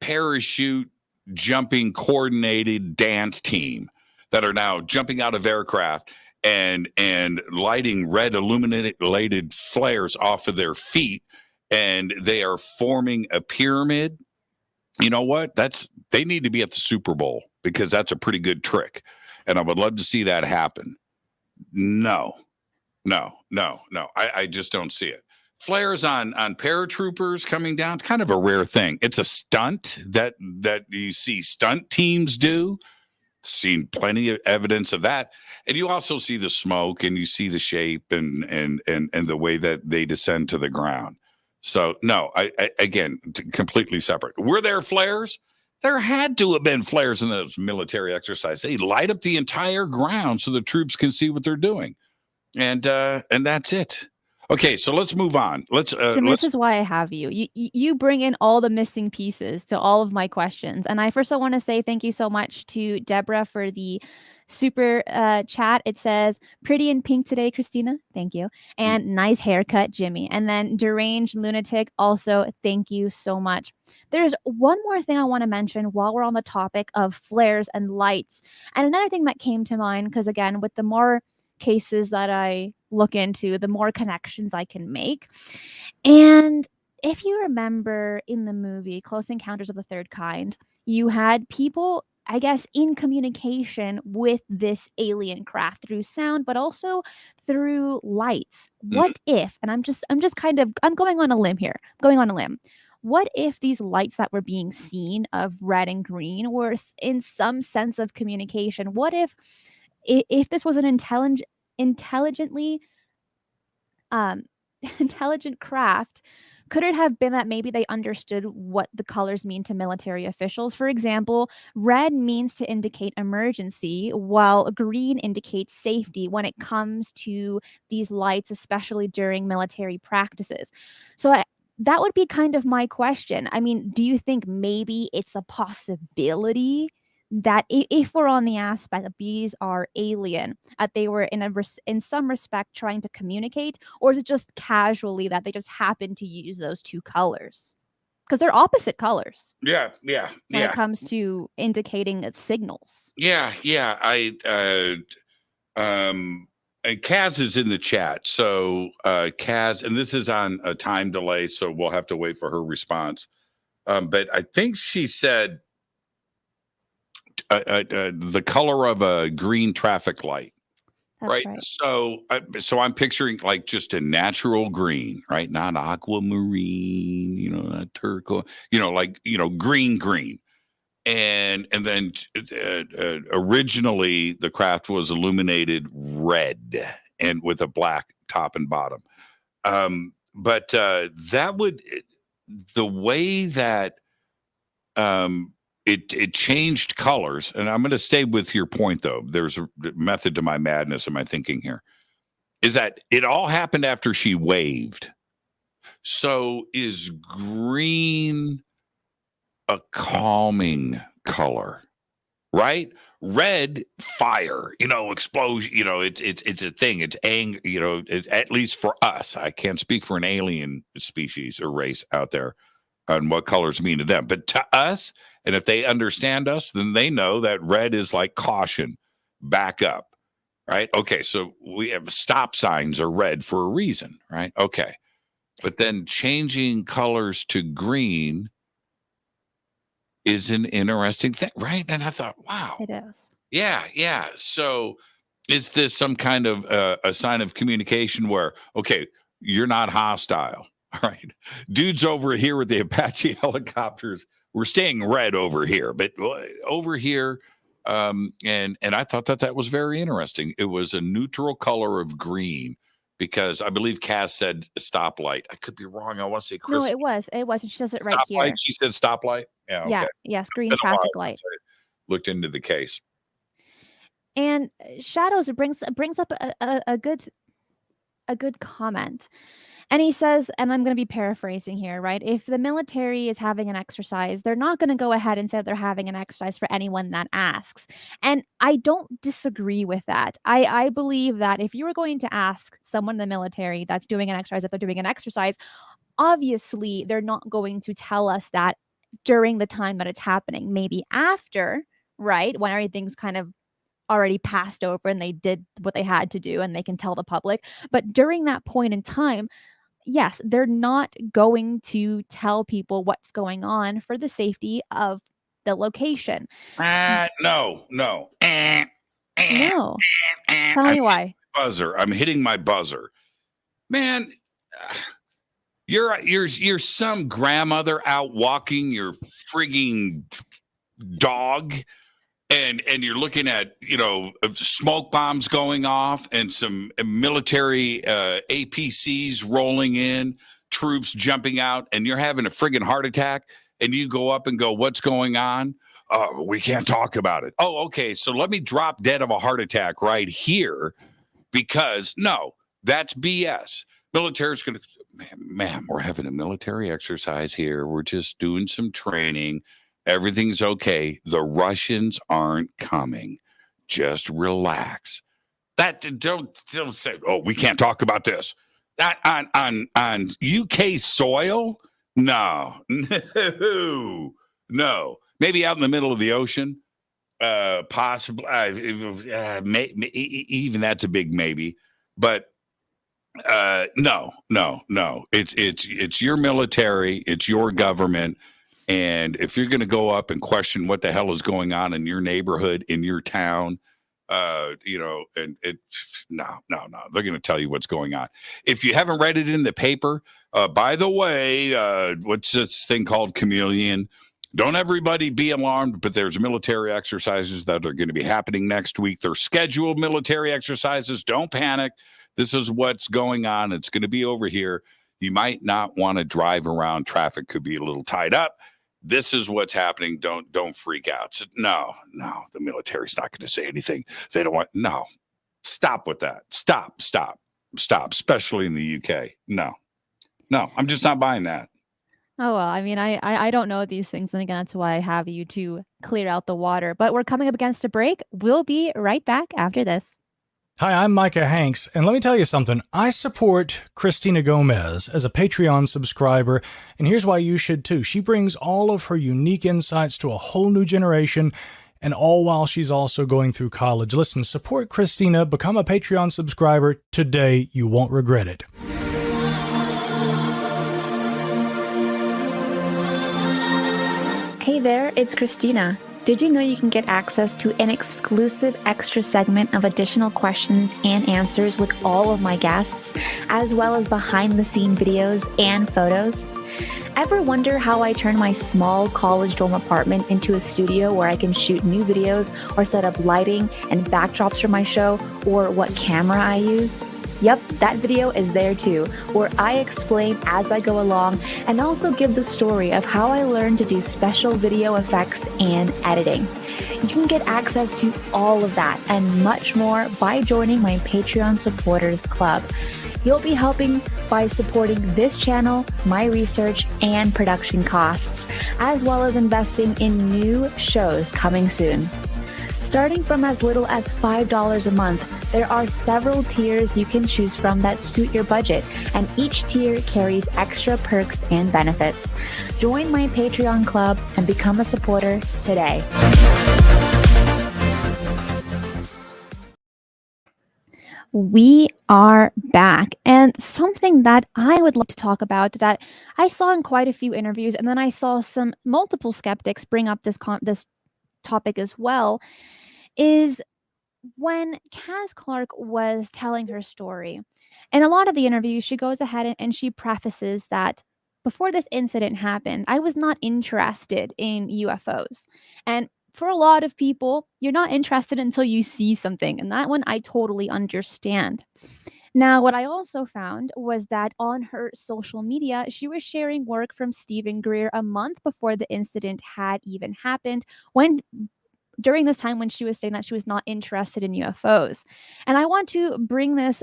parachute jumping coordinated dance team that are now jumping out of aircraft and lighting red illuminated flares off of their feet, and they are forming a pyramid. You know what? They need to be at the Super Bowl because that's a pretty good trick, and I would love to see that happen. No, no. I just don't see it. Flares on paratroopers coming down. It's kind of a rare thing. It's a stunt that you see stunt teams do. Seen plenty of evidence of that, and you also see the smoke and you see the shape and the way that they descend to the ground. So no, I again completely separate. Were there flares? There had to have been flares in those military exercises. They light up the entire ground so the troops can see what they're doing, and that's it. Okay, so let's move on. Jim, this is why I have you. You bring in all the missing pieces to all of my questions. And I first want to say thank you so much to Deborah for the super chat. It says, pretty in pink today, Cristina. Thank you. And nice haircut, Jimmy. And then deranged lunatic, also thank you so much. There's one more thing I want to mention while we're on the topic of flares and lights. And another thing that came to mind, because again, with the more cases that I look into, the more connections I can make. And if you remember in the movie Close Encounters of the Third Kind, you had people, I guess, in communication with this alien craft through sound, but also through lights. What if, and I'm going on a limb here, what if these lights that were being seen of red and green were in some sense of communication? What if this was an intelligently intelligent craft? Could it have been that maybe they understood what the colors mean to military officials? For example, red means to indicate emergency, while green indicates safety when it comes to these lights, especially during military practices. So that would be kind of my question. I mean, do you think maybe it's a possibility that if we're on the aspect of these are alien, that they were in some respect trying to communicate, or is it just casually that they just happen to use those two colors? Because they're opposite colors. Yeah. When it comes to indicating signals. Yeah. And Kaz is in the chat. So Kaz, and this is on a time delay, so we'll have to wait for her response. But I think she said the color of a green traffic light. Right. So I'm picturing like just a natural green, right? Not aquamarine, not turquoise, green. And then originally the craft was illuminated red and with a black top and bottom. But that would, the way that it changed colors, and I'm going to stay with your point though. There's a method to my madness in my thinking here, is that it all happened after she waved. So is green a calming color, right? Red, fire, explosion, it's a thing. It's anger, at least for us. I can't speak for an alien species or race out there on what colors mean to them. But to us, and if they understand us, then they know that red is like caution, back up, right? Okay, so we have stop signs are red for a reason, right? Okay. But then changing colors to green is an interesting thing, right? And I thought, wow. It is. Yeah. So is this some kind of a sign of communication where, okay, you're not hostile? All right, dudes over here with the Apache helicopters, we're staying red over here, but over here, and I thought that was very interesting. It was a neutral color of green because I believe Cass said stoplight. I could be wrong. I want to say Chris. No, it was. She says it right here. She said stoplight. Yeah. Okay. Yes, green traffic light. Looked into the case. And Shadows brings up a good comment. And he says, and I'm going to be paraphrasing here, right? If the military is having an exercise, they're not going to go ahead and say they're having an exercise for anyone that asks. And I don't disagree with that. I believe that if you were going to ask someone in the military that's doing an exercise, if they're doing an exercise, obviously they're not going to tell us that during the time that it's happening. Maybe after, right? When everything's kind of already passed over and they did what they had to do and they can tell the public. But during that point in time, yes, they're not going to tell people what's going on for the safety of the location. No, no. No. Tell I'm me why. buzzer. I'm hitting my buzzer. Man, you're some grandmother out walking your frigging dog, and you're looking at smoke bombs going off and some military APCs rolling in, troops jumping out, and you're having a friggin' heart attack, and you go up and go, "What's going on?" "Oh, we can't talk about it." "Oh, okay, so let me drop dead of a heart attack right here, because no, that's BS. Military's going to, ma'am, we're having a military exercise here. We're just doing some training. Everything's okay. The Russians aren't coming. Just relax." Don't say, "Oh, we can't talk about this." That on UK soil? No, no. Maybe out in the middle of the ocean, possibly. Even that's a big maybe. But no, no, no. It's your military. It's your government. And if you're going to go up and question what the hell is going on in your neighborhood, in your town, and it, no, no, no, they're going to tell you what's going on. If you haven't read it in the paper, by the way, what's this thing called Chameleon? Don't everybody be alarmed, but there's military exercises that are going to be happening next week. They're scheduled military exercises. Don't panic. This is what's going on. It's going to be over here. You might not want to drive around. Traffic could be a little tied up. This is what's happening. Don't freak out. So, no, the military's not going to say anything. They don't want. No, stop with that. Stop. Especially in the UK. No, I'm just not buying that. Oh, well, I mean, I don't know these things, and again, that's why I have you to clear out the water. But we're coming up against a break. We'll be right back after this. Hi, I'm Micah Hanks, and let me tell you something. I support Cristina Gomez as a Patreon subscriber, and here's why you should too. She brings all of her unique insights to a whole new generation, and all while she's also going through college. Listen, support Cristina, become a Patreon subscriber today. You won't regret it. Hey there, it's Cristina. Did you know you can get access to an exclusive extra segment of additional questions and answers with all of my guests, as well as behind-the-scene videos and photos? Ever wonder how I turn my small college dorm apartment into a studio where I can shoot new videos or set up lighting and backdrops for my show, or what camera I use? Yep, that video is there too, where I explain as I go along and also give the story of how I learned to do special video effects and editing. You can get access to all of that and much more by joining my Patreon Supporters Club. You'll be helping by supporting this channel, my research, and production costs, as well as investing in new shows coming soon. Starting from as little as $5 a month, there are several tiers you can choose from that suit your budget, and each tier carries extra perks and benefits. Join my Patreon club and become a supporter today. We are back, and something that I would love to talk about that I saw in quite a few interviews, and then I saw multiple skeptics bring up this topic as well, is when Kaz Clark was telling her story. In a lot of the interviews, she goes ahead and she prefaces that before this incident happened, I was not interested in UFOs. And for a lot of people, you're not interested until you see something. And that one I totally understand. Now, what I also found was that on her social media, she was sharing work from Stephen Greer a month before the incident had even happened, during this time when she was saying that she was not interested in UFOs. And I want to bring this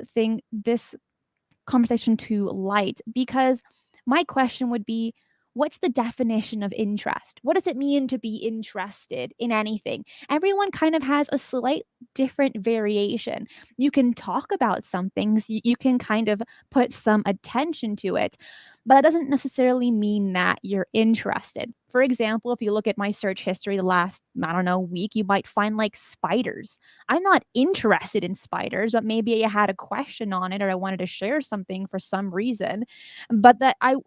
conversation to light, because my question would be, what's the definition of interest? What does it mean to be interested in anything? Everyone kind of has a slight different variation. You can talk about some things, you can kind of put some attention to it, but that doesn't necessarily mean that you're interested. For example, if you look at my search history the last, I don't know, week, you might find like spiders. I'm not interested in spiders, but maybe I had a question on it or I wanted to share something for some reason. But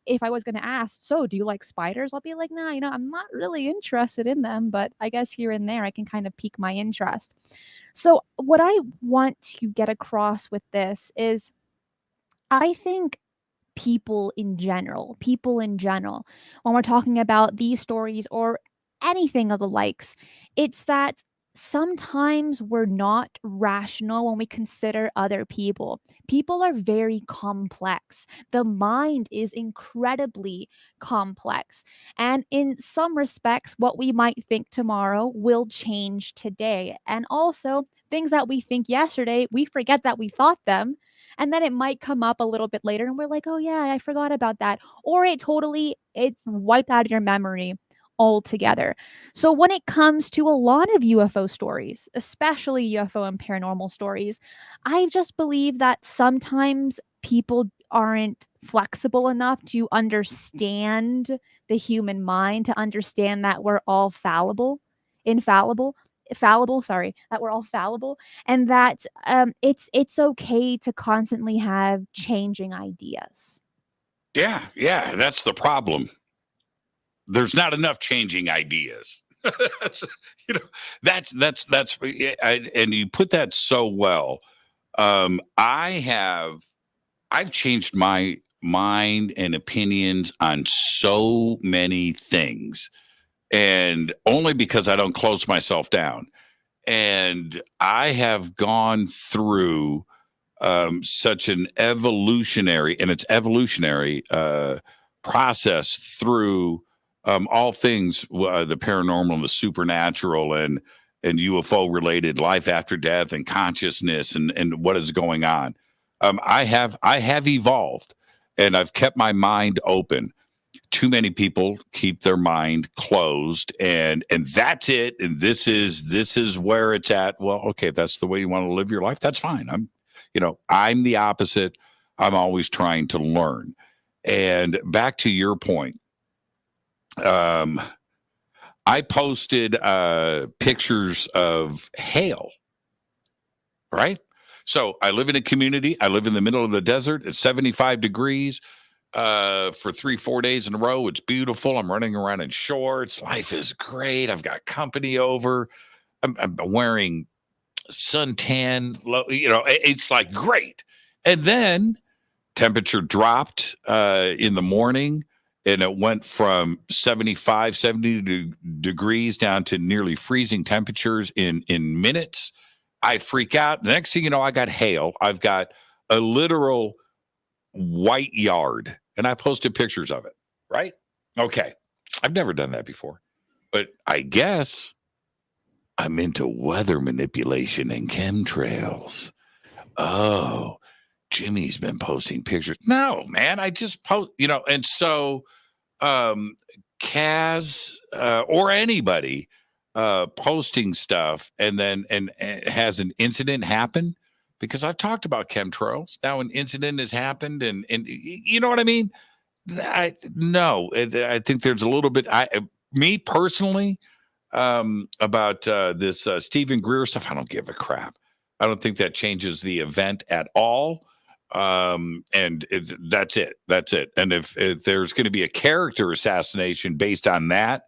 if I was going to ask, so do you like spiders? I'll be like, nah, I'm not really interested in them, but I guess here and there I can kind of pique my interest. So, what I want to get across with this is I think people in general, when we're talking about these stories or anything of the likes, it's that sometimes we're not rational when we consider other people. People are very complex. The mind is incredibly complex. And in some respects, what we might think tomorrow will change today. And also, things that we think yesterday, we forget that we thought them, and then it might come up a little bit later and we're like, "Oh yeah, I forgot about that." Or it's wiped out of your memory altogether. So when it comes to a lot of UFO stories, especially UFO and paranormal stories, I just believe that sometimes people aren't flexible enough to understand the human mind, to understand that we're all infallible, sorry, that we're all fallible, and that it's okay to constantly have changing ideas. Yeah, that's the problem. There's not enough changing ideas. That's, you know, that's and you put that so well. I've changed my mind and opinions on so many things, and only because I don't close myself down. And I have gone through such an evolutionary, and it's evolutionary process through all things, the paranormal and the supernatural, and UFO related life after death and consciousness, and what is going on. I have evolved, and I've kept my mind open. Too many people keep their mind closed, and that's it, and this is where it's at. Well, okay, if that's the way you want to live your life, that's fine. I'm the opposite. I'm always trying to learn. And back to your point, um I posted pictures of hail, right? So I live in a community. I live in the middle of the desert. It's 75 degrees for 3-4 days in a row. It's beautiful. I'm running around in shorts. Life is great. I've got company over. I'm wearing suntan. It's like great. And then temperature dropped in the morning, and it went from 75, 70 degrees down to nearly freezing temperatures in minutes. I freak out. The next thing you know, I got hail. I've got a literal white yard, and I posted pictures of it, right? Okay. I've never done that before, but I guess I'm into weather manipulation and chemtrails. Oh, Jimmy's been posting pictures. No, man, I just post, and so Kaz or anybody posting stuff and then and has an incident happen, because I've talked about chemtrails. Now an incident has happened, and you know what I mean? I think there's a little bit, me personally, about this Stephen Greer stuff. I don't give a crap. I don't think that changes the event at all. And that's it. And if there's going to be a character assassination based on that,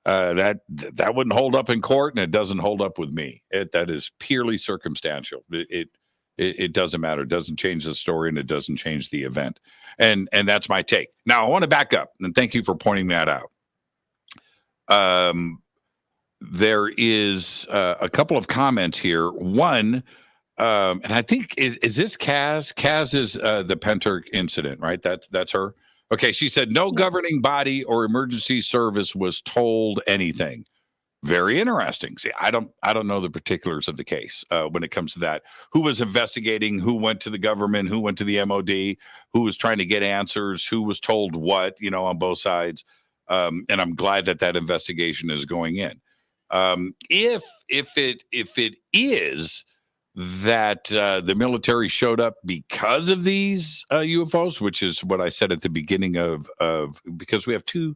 that wouldn't hold up in court, and it doesn't hold up with me. That is purely circumstantial. It doesn't matter. It doesn't change the story, and it doesn't change the event. And that's my take. Now I want to back up, and thank you for pointing that out. There is a couple of comments here. One, and I think is this Kaz? Kaz is the Pentyrch incident, right? That's her. Okay, she said no governing body or emergency service was told anything. Very interesting. See, I don't know the particulars of the case when it comes to that. Who was investigating? Who went to the government? Who went to the MOD? Who was trying to get answers? Who was told what? On both sides. And I'm glad that investigation is going in. If it is that the military showed up because of these UFOs, which is what I said at the beginning of because we have two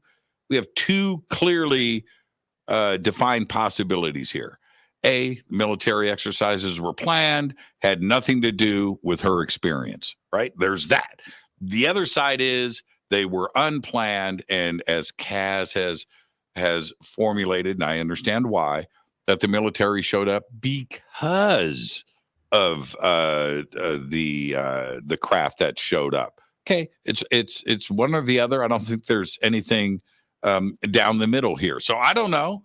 clearly defined possibilities here. A, military exercises were planned, had nothing to do with her experience, right? There's that. The other side is they were unplanned, and as Kaz has formulated, and I understand why, that the military showed up because of the craft that showed up. Okay, it's one or the other. I don't think there's anything down the middle here. So I don't know.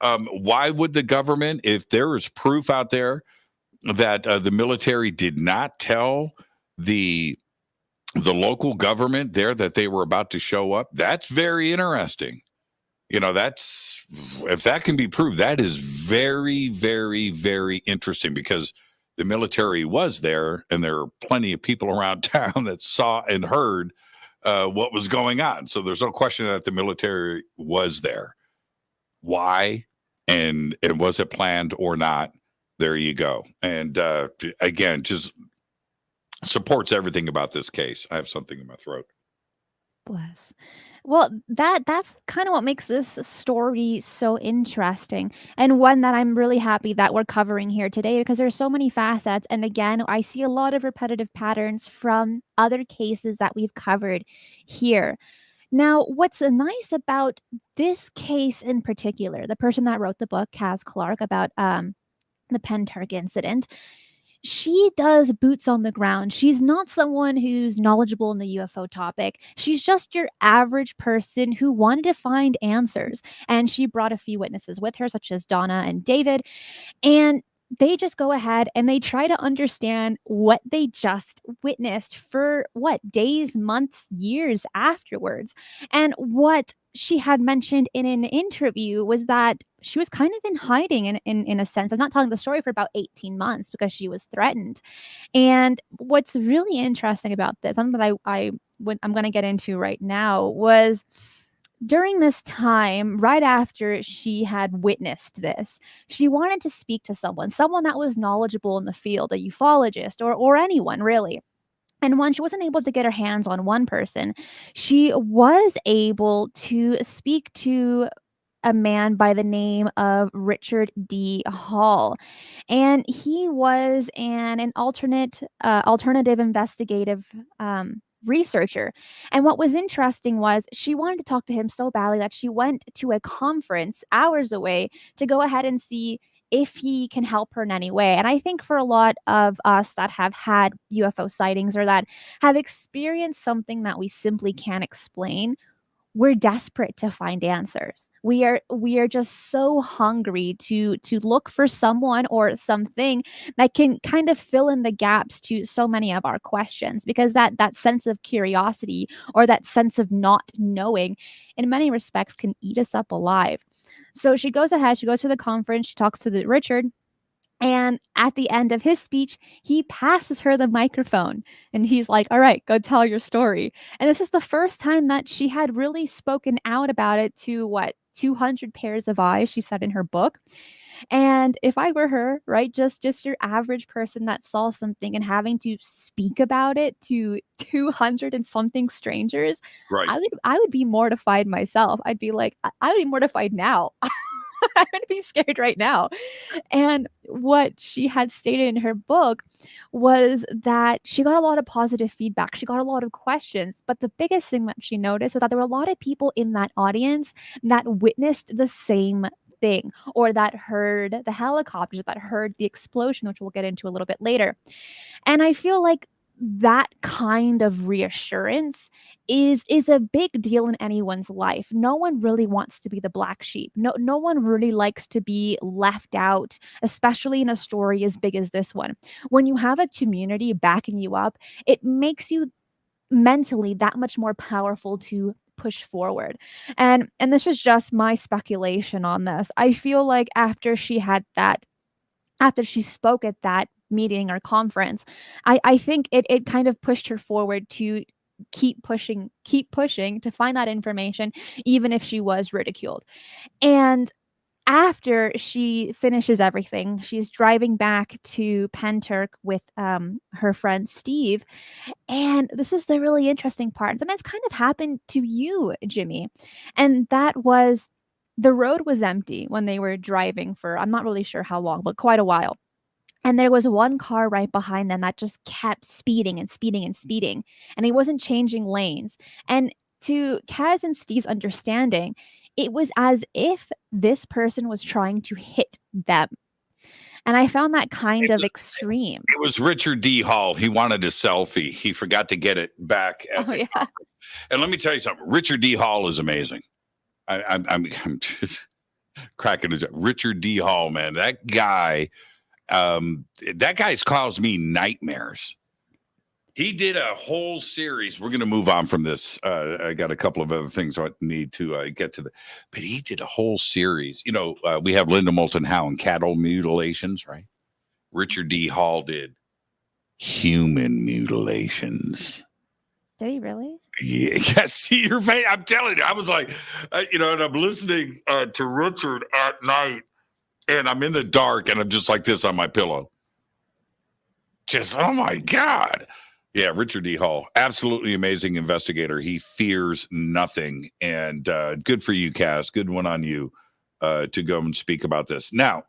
Why would the government, if there is proof out there that the military did not tell the local government there that they were about to show up? That's very interesting. That's, if that can be proved, that is very, very, very interesting, because the military was there, and there are plenty of people around town that saw and heard what was going on. So there's no question that the military was there. Why? And was it planned or not? There you go. And again, just supports everything about this case. I have something in my throat. Bless. Well, that's kind of what makes this story so interesting, and one that I'm really happy that we're covering here today, because there's so many facets. And again, I see a lot of repetitive patterns from other cases that we've covered here. Now, what's nice about this case in particular, the person that wrote the book, Kaz Clark, about the Pentyrch incident, she does boots on the ground. She's not someone who's knowledgeable in the UFO topic. She's just your average person who wanted to find answers. And she brought a few witnesses with her, such as Donna and David. And they just go ahead and they try to understand what they just witnessed for days, months, years afterwards. And what she had mentioned in an interview was that she was kind of in hiding in a sense of not telling the story for about 18 months because she was threatened. And what's really interesting about this, something that I'm going to get into right now, was during this time, right after she had witnessed this, she wanted to speak to someone that was knowledgeable in the field, a ufologist or anyone really. And when she wasn't able to get her hands on one person, she was able to speak to a man by the name of Richard D. Hall. And he was an alternative investigative researcher. And what was interesting was she wanted to talk to him so badly that she went to a conference hours away to go ahead and see if he can help her in any way. And I think for a lot of us that have had UFO sightings or that have experienced something that we simply can't explain, we're desperate to find answers. We are just so hungry to look for someone or something that can kind of fill in the gaps to so many of our questions, because that sense of curiosity or that sense of not knowing in many respects can eat us up alive. So she goes ahead, she goes to the conference, she talks to the Richard, and at the end of his speech, he passes her the microphone and he's like, "All right, go tell your story." And this is the first time that she had really spoken out about it to 200 pairs of eyes, she said in her book. And if I were her, right, just your average person that saw something and having to speak about it to 200 and something strangers, Right. I would be mortified myself. I'd be like, I would be mortified now. I would be scared right now. And what she had stated in her book was that she got a lot of positive feedback. She got a lot of questions. But the biggest thing that she noticed was that there were a lot of people in that audience that witnessed the same thing, or that heard the helicopters, that heard the explosion, which we'll get into a little bit later. And I feel like that kind of reassurance is a big deal in anyone's life. No one really wants to be the black sheep. No one really likes to be left out, especially in a story as big as this one. When you have a community backing you up, it makes you mentally that much more powerful to push forward. And this is just my speculation on this. I feel like after she spoke at that meeting or conference, I think it kind of pushed her forward to keep pushing to find that information, even if she was ridiculed. And after she finishes everything, she's driving back to Pentyrch with her friend Steve. And this is the really interesting part. Something that's kind of happened to you, Jimmy. And that was the road was empty when they were driving for, I'm not really sure how long, but quite a while. And there was one car right behind them that just kept speeding and speeding and speeding. And he wasn't changing lanes. And to Kaz and Steve's understanding, it was as if this person was trying to hit them. And I found that kind of extreme. It was Richard D. Hall. He wanted a selfie. He forgot to get it back at the conference. And let me tell you something. Richard D. Hall is amazing. I'm just cracking it. Richard D. Hall, man, that guy's caused me nightmares. He did a whole series. We're going to move on from this. I got a couple of other things I need to get to. But he did a whole series. You know, we have Linda Moulton Howe and cattle mutilations, right? Richard D. Hall did human mutilations. Did he really? Yeah, see your face. I'm telling you, I was like, and I'm listening to Richard at night, and I'm in the dark, and I'm just like this on my pillow. Just, oh my God. Yeah, Richard D. Hall, absolutely amazing investigator. He fears nothing. And good for you, Cass. Good one on you to go and speak about this. Now,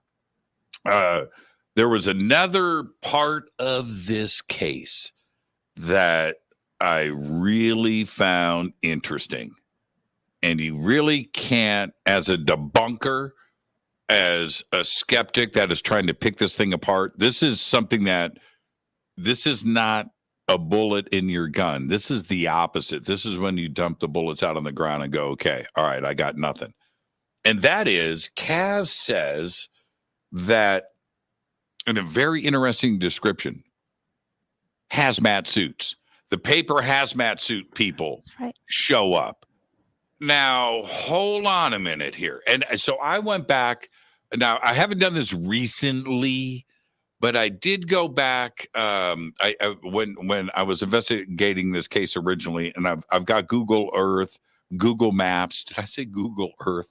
there was another part of this case that I really found interesting. And you really can't, as a debunker, as a skeptic that is trying to pick this thing apart, this is something that this is not a bullet in your gun. This is the opposite. This is when you dump the bullets out on the ground and go, okay, all right, I got nothing. And that is, Kaz says that in a very interesting description, hazmat suits. The paper hazmat suit people show up. Now, hold on a minute here. And so I went back. Now, I haven't done this recently, but I did go back when I was investigating this case originally, and I've got Google Earth, Google Maps. Did I say Google Earth?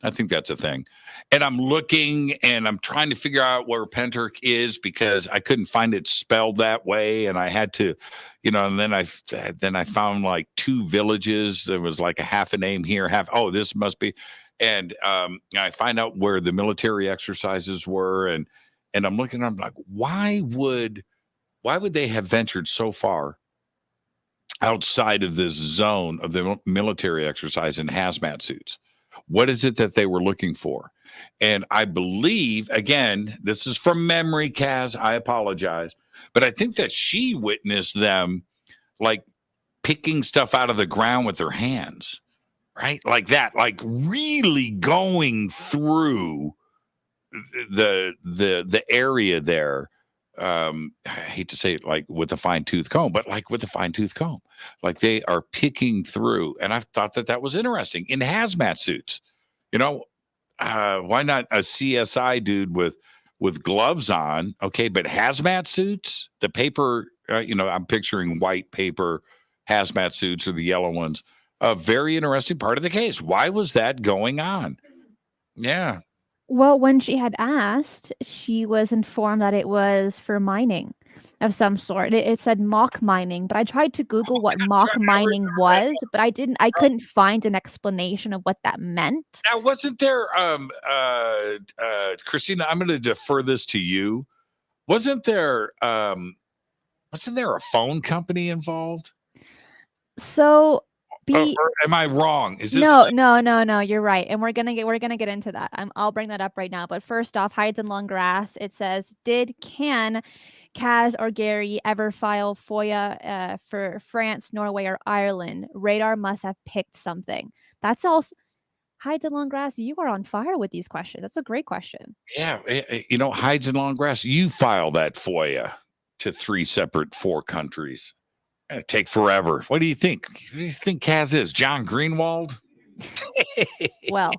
I think that's a thing. And I'm looking, and I'm trying to figure out where Pentyrch is because I couldn't find it spelled that way, and I had to, and then I found like two villages. There was like a half a name here, this must be, and I find out where the military exercises were, and I'm looking, I'm like, why would they have ventured so far outside of this zone of the military exercise in hazmat suits? What is it that they were looking for? And I believe, again, this is from memory, Kaz, I apologize, but I think that she witnessed them like picking stuff out of the ground with their hands, right? Like that, like really going through the area there. I hate to say it like with a fine tooth comb, but like with a fine tooth comb, like they are picking through. And I thought that was interesting in hazmat suits. Why not a CSI dude with gloves on? Okay, but hazmat suits, the paper, I'm picturing white paper hazmat suits or the yellow ones. A very interesting part of the case. Why was that going on? Yeah. Well, when she had asked, she was informed that it was for mining of some sort. It said mock mining, but I tried to Google what mock mining was, but I couldn't find an explanation of what that meant. Now, wasn't there, Cristina, I'm going to defer this to you. Wasn't there a phone company involved? So or am I wrong? Is this no, you're right. And we're gonna get into that. I'll bring that up right now. But first off, hides in long grass. It says, can Kaz or Gary ever file FOIA for France, Norway, or Ireland? Radar must have picked something. That's all. Hides in long grass, you are on fire with these questions. That's a great question. Yeah, hides in long grass. You file that FOIA to 4 countries. It'd take forever. What do you think? Who do you think Kaz is? John Greenwald? Well,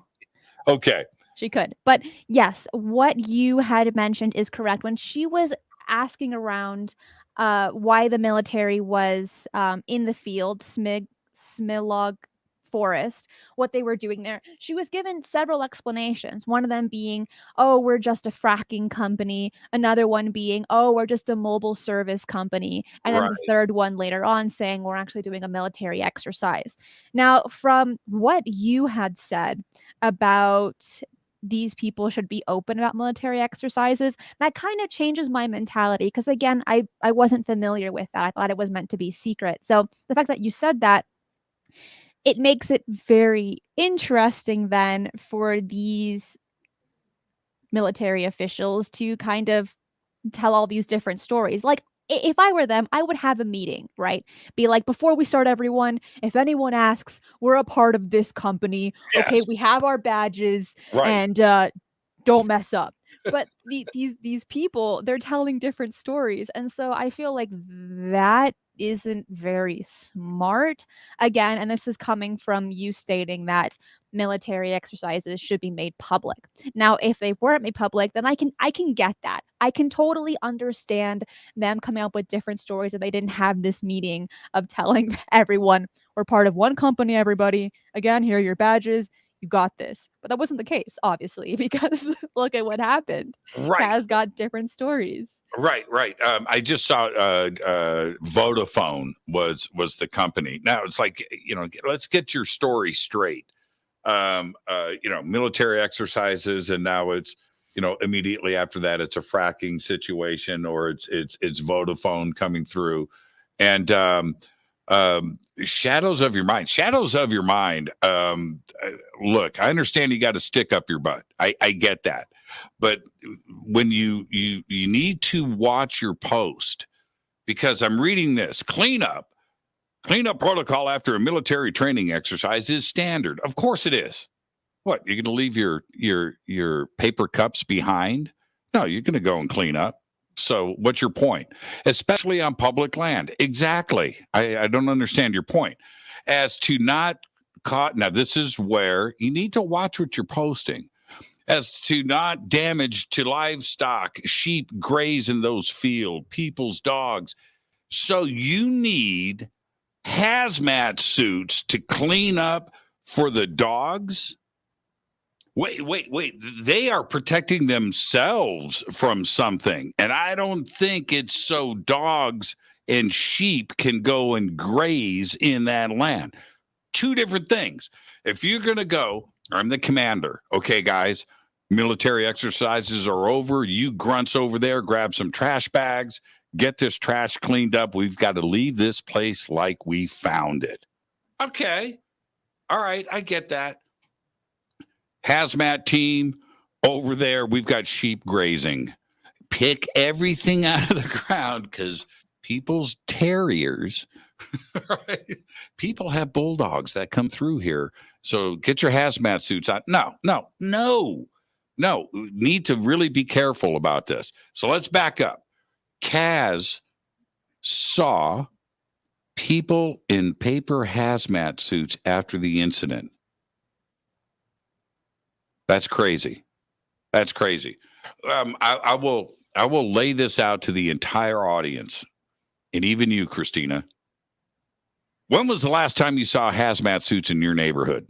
okay. She could. But yes, what you had mentioned is correct. When she was asking around why the military was in the field, Smilog forest, what they were doing there. She was given several explanations. One of them being, oh, we're just a fracking company. Another one being, oh, we're just a mobile service company. And then Right. the third one later on saying we're actually doing a military exercise. Now, from what you had said about these people should be open about military exercises, that kind of changes my mentality because again, I wasn't familiar with that. I thought it was meant to be secret. So the fact that you said that, it makes it very interesting then for these military officials to kind of tell all these different stories. Like, if I were them, I would have a meeting, right? Be like, before we start, everyone, if anyone asks, we're a part of this company. Okay, Yes. we have our badges, Right. and don't mess up. But these people, they're telling different stories, and so I feel like that isn't very smart. Again, and this is coming from you stating that military exercises should be made public. Now, if they weren't made public, then I can get that. I can totally understand them coming up with different stories that they didn't have this meeting of telling everyone we're part of one company, everybody. Again, here are your badges. You got this. But that wasn't the case, obviously, because look at what happened. Right. Kaz got different stories. Right. I just saw Vodafone was the company. Now it's like, let's get your story straight. Military exercises, and now it's, immediately after that it's a fracking situation, or it's Vodafone coming through, and shadows of your mind. Look, I understand you got to stick up your butt. I get that, but when you need to watch your post, because I'm reading this cleanup protocol after a military training exercise is standard. Of course it is. What, you're going to leave your paper cups behind? No, you're going to go and clean up. So what's your point? Especially on public land. Exactly. I don't understand your point. As to not caught. Now, this is where you need to watch what you're posting. As to not damage to livestock, sheep graze in those fields, people's dogs. So you need hazmat suits to clean up for the dogs. Wait. They are protecting themselves from something. And I don't think it's so dogs and sheep can go and graze in that land. Two different things. If you're going to go, I'm the commander. Okay, guys, military exercises are over. You grunts over there, grab some trash bags, get this trash cleaned up. We've got to leave this place like we found it. Okay. All right. I get that. Hazmat team over there. We've got sheep grazing. Pick everything out of the ground because people's terriers, right? People have bulldogs that come through here. So get your hazmat suits on. No. Need to really be careful about this. So let's back up. Kaz saw people in paper hazmat suits after the incident. That's crazy. I will lay this out to the entire audience, and even you, Cristina. When was the last time you saw hazmat suits in your neighborhood?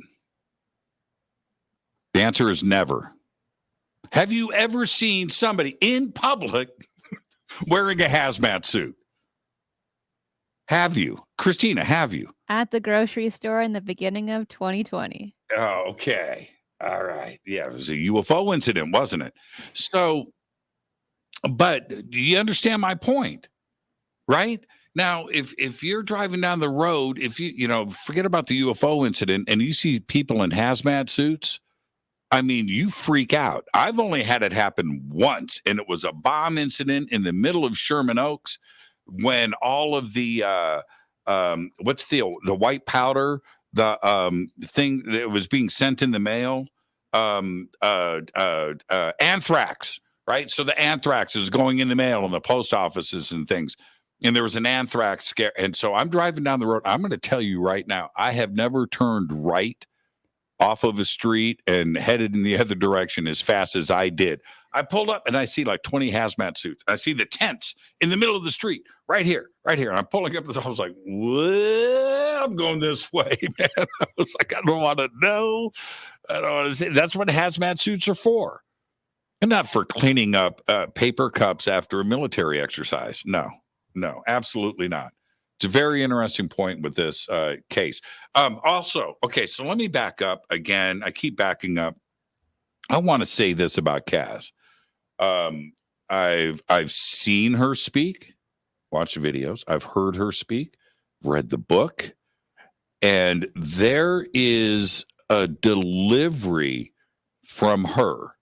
The answer is never. Have you ever seen somebody in public wearing a hazmat suit? Have you? Cristina, have you? At the grocery store in the beginning of 2020. Oh, okay. All right. Yeah, it was a UFO incident, wasn't it? So, but do you understand my point? Right? Now, if you're driving down the road, if you forget about the UFO incident and you see people in hazmat suits, I mean, you freak out. I've only had it happen once, and it was a bomb incident in the middle of Sherman Oaks when all of the what's the white powder, the thing that was being sent in the mail, anthrax, right? So the anthrax is going in the mail in the post offices and things. And there was an anthrax scare. And so I'm driving down the road. I'm going to tell you right now, I have never turned right off of a street and headed in the other direction as fast as I did. I pulled up and I see like 20 hazmat suits. I see the tents in the middle of the street right here. And I'm pulling up. I was like, whoa, I'm going this way, man. I was like, I don't want to know. I don't want to say. That's what hazmat suits are for. And not for cleaning up paper cups after a military exercise. No, absolutely not. It's a very interesting point with this case. Also, okay, so let me back up again. I keep backing up. I want to say this about Kaz. I've seen her speak, watched the videos. I've heard her speak, read the book, and there is a delivery from her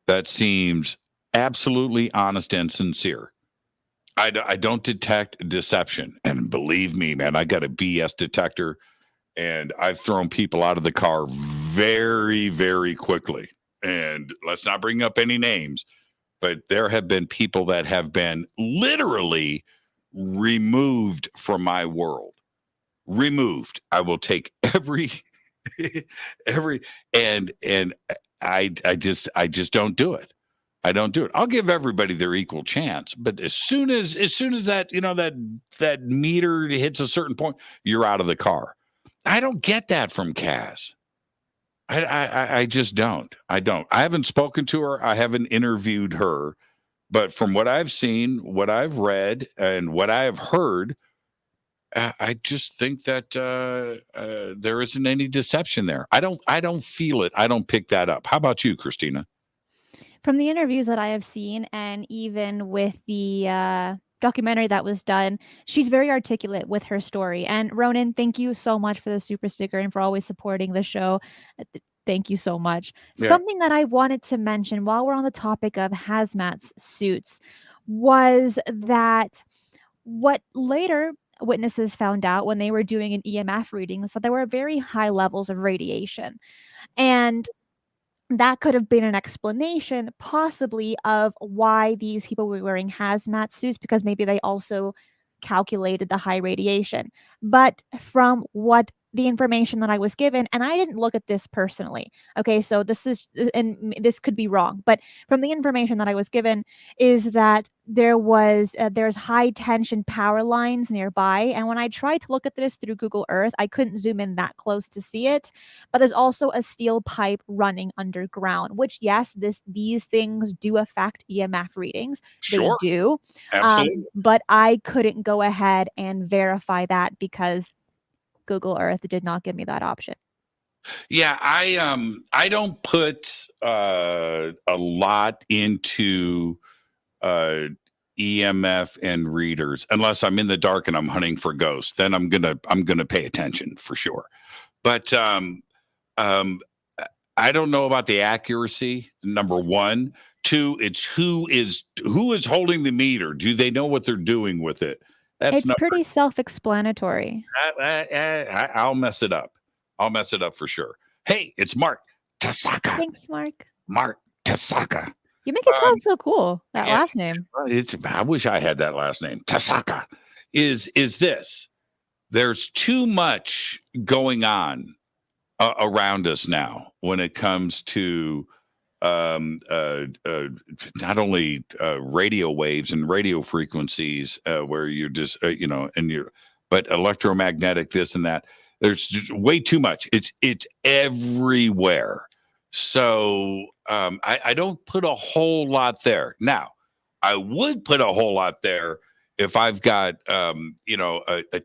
that seems absolutely honest and sincere. I don't detect deception. And believe me, man, I got a BS detector, and I've thrown people out of the car very, very quickly. And let's not bring up any names, but there have been people that have been literally removed from my world. Removed. I will take every and I just don't do it. I don't do it. I'll give everybody their equal chance, but as soon as that, that meter hits a certain point, you're out of the car. I don't get that from Kaz. I just don't. I haven't spoken to her. I haven't interviewed her, but from what I've seen, what I've read, and what I have heard, I just think that there isn't any deception there. I don't feel it. I don't pick that up. How about you, Cristina? From the interviews that I have seen, and even with the documentary that was done, she's very articulate with her story. And Ronan, thank you so much for the super sticker and for always supporting the show. Thank you so much. Yeah. Something that I wanted to mention while we're on the topic of hazmat suits was that what later witnesses found out when they were doing an EMF reading was that there were very high levels of radiation. And that could have been an explanation, possibly, of why these people were wearing hazmat suits, because maybe they also calculated the high radiation. But from what the information that I was given, and I didn't look at this personally. Okay, so this is, and this could be wrong, but from the information that I was given is that there's high tension power lines nearby, and when I tried to look at this through Google Earth, I couldn't zoom in that close to see it. But there's also a steel pipe running underground, which yes, these things do affect EMF readings. Sure. They do, Absolutely. but I couldn't go ahead and verify that because Google Earth did not give me that option. Yeah, I don't put a lot into EMF and readers unless I'm in the dark and I'm hunting for ghosts. Then I'm gonna pay attention for sure. But I don't know about the accuracy. Number one. Two, it's who is holding the meter. Do they know what they're doing with it? It's pretty self-explanatory. I'll mess it up. I'll mess it up for sure. Hey, it's Mark Tasaka. Thanks, Mark. Mark Tasaka. You make it sound so cool. That last name. I wish I had that last name. Tasaka. Is this? There's too much going on around us now when it comes to not only radio waves and radio frequencies where you're just but electromagnetic this and that. There's just way too much. It's everywhere. So I don't put a whole lot there. Now I would put a whole lot there if I've got a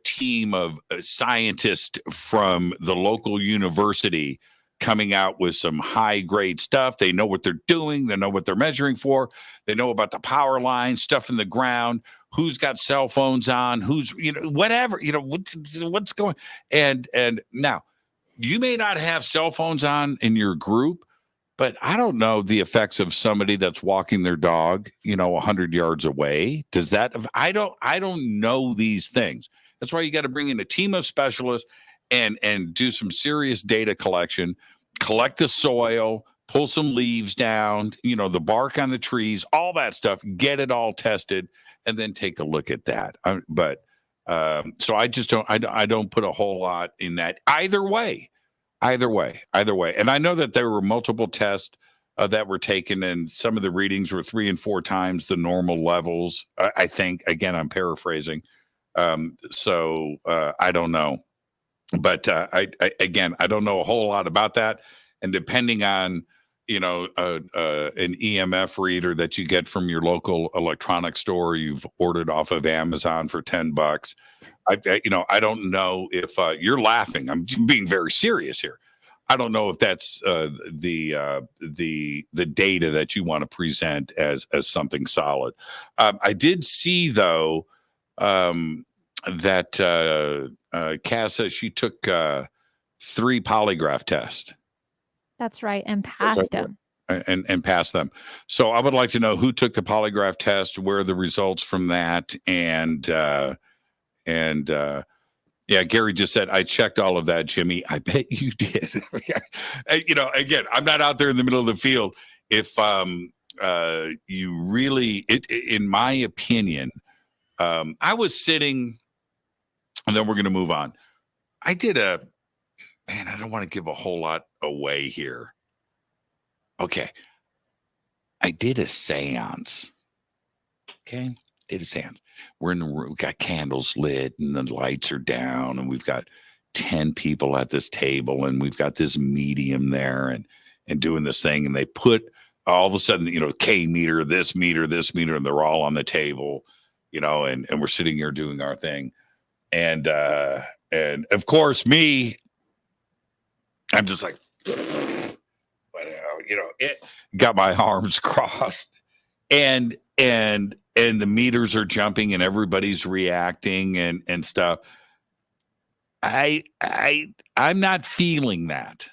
team of scientists from the local university coming out with some high grade stuff. They know what they're doing. They know what they're measuring for. They know about the power lines, stuff in the ground, who's got cell phones on, who's, whatever, what's going. And now you may not have cell phones on in your group, but I don't know the effects of somebody that's walking their dog, 100 yards away. Does that, I don't know these things. That's why you got to bring in a team of specialists and do some serious data collection, collect the soil, pull some leaves down, the bark on the trees, all that stuff, get it all tested, and then take a look at that. So I just don't put a whole lot in that either way. And I know that there were multiple tests that were taken, and some of the readings were 3 and 4 times the normal levels. I think, again, I'm paraphrasing. So I don't know. But again, I don't know a whole lot about that. And depending on, an EMF reader that you get from your local electronics store, you've ordered off of Amazon for $10. I don't know if you're laughing. I'm being very serious here. I don't know if that's the data that you want to present as something solid. I did see though that Cass says she took 3 polygraph tests. That's right, and passed them. And passed them. So I would like to know who took the polygraph test, where are the results from that, and yeah, Gary just said, I checked all of that, Jimmy. I bet you did. Again, I'm not out there in the middle of the field. If you really, in my opinion, I was sitting, and then we're going to move on. I don't want to give a whole lot away here. Okay. I did a seance. Okay. Did a seance. We're in the room. We got candles lit and the lights are down, and we've got 10 people at this table, and we've got this medium there and doing this thing. And they put all of a sudden, K meter, this meter, and they're all on the table, and we're sitting here doing our thing. And of course me, I'm just like, it got my arms crossed, and the meters are jumping and everybody's reacting and stuff. I'm not feeling that.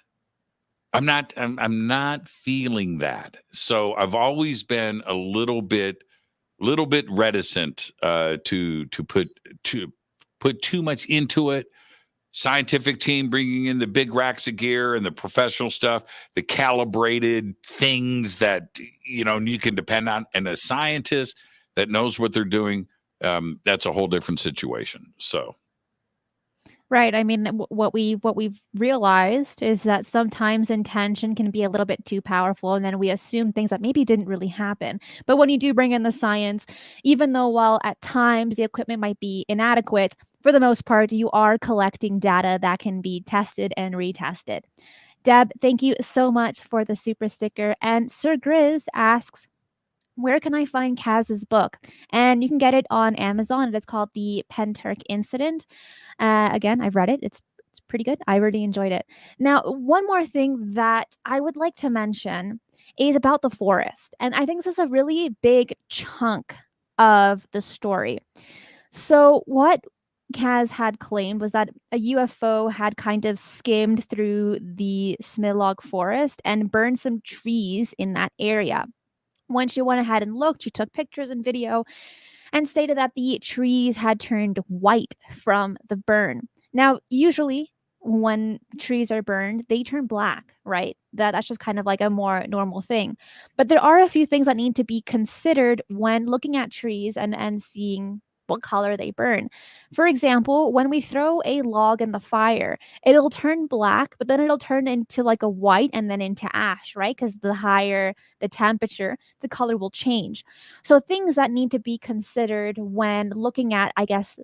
I'm not feeling that. So I've always been a little bit reticent to put too much into it. Scientific team bringing in the big racks of gear and the professional stuff, the calibrated things that you can depend on, and a scientist that knows what they're doing. That's a whole different situation. So, right. I mean, what we've realized is that sometimes intention can be a little bit too powerful, and then we assume things that maybe didn't really happen. But when you do bring in the science, even though while at times the equipment might be inadequate, for the most part, you are collecting data that can be tested and retested. Deb, thank you so much for the super sticker. And Sir Grizz asks, where can I find Kaz's book? And you can get it on Amazon. It is called The Pentyrch Incident. Again, I've read it. It's pretty good. I really enjoyed it. Now, one more thing that I would like to mention is about the forest. And I think this is a really big chunk of the story. So what Kaz had claimed was that a UFO had kind of skimmed through the Smilog forest and burned some trees in that area. When she went ahead and looked, she took pictures and video and stated that the trees had turned white from the burn. Now, usually when trees are burned, they turn black, right? That's just kind of like a more normal thing. But there are a few things that need to be considered when looking at trees and seeing what color they burn. For example, when we throw a log in the fire, it'll turn black, but then it'll turn into like a white and then into ash, right? Because the higher the temperature, the color will change. So things that need to be considered when looking at, I guess,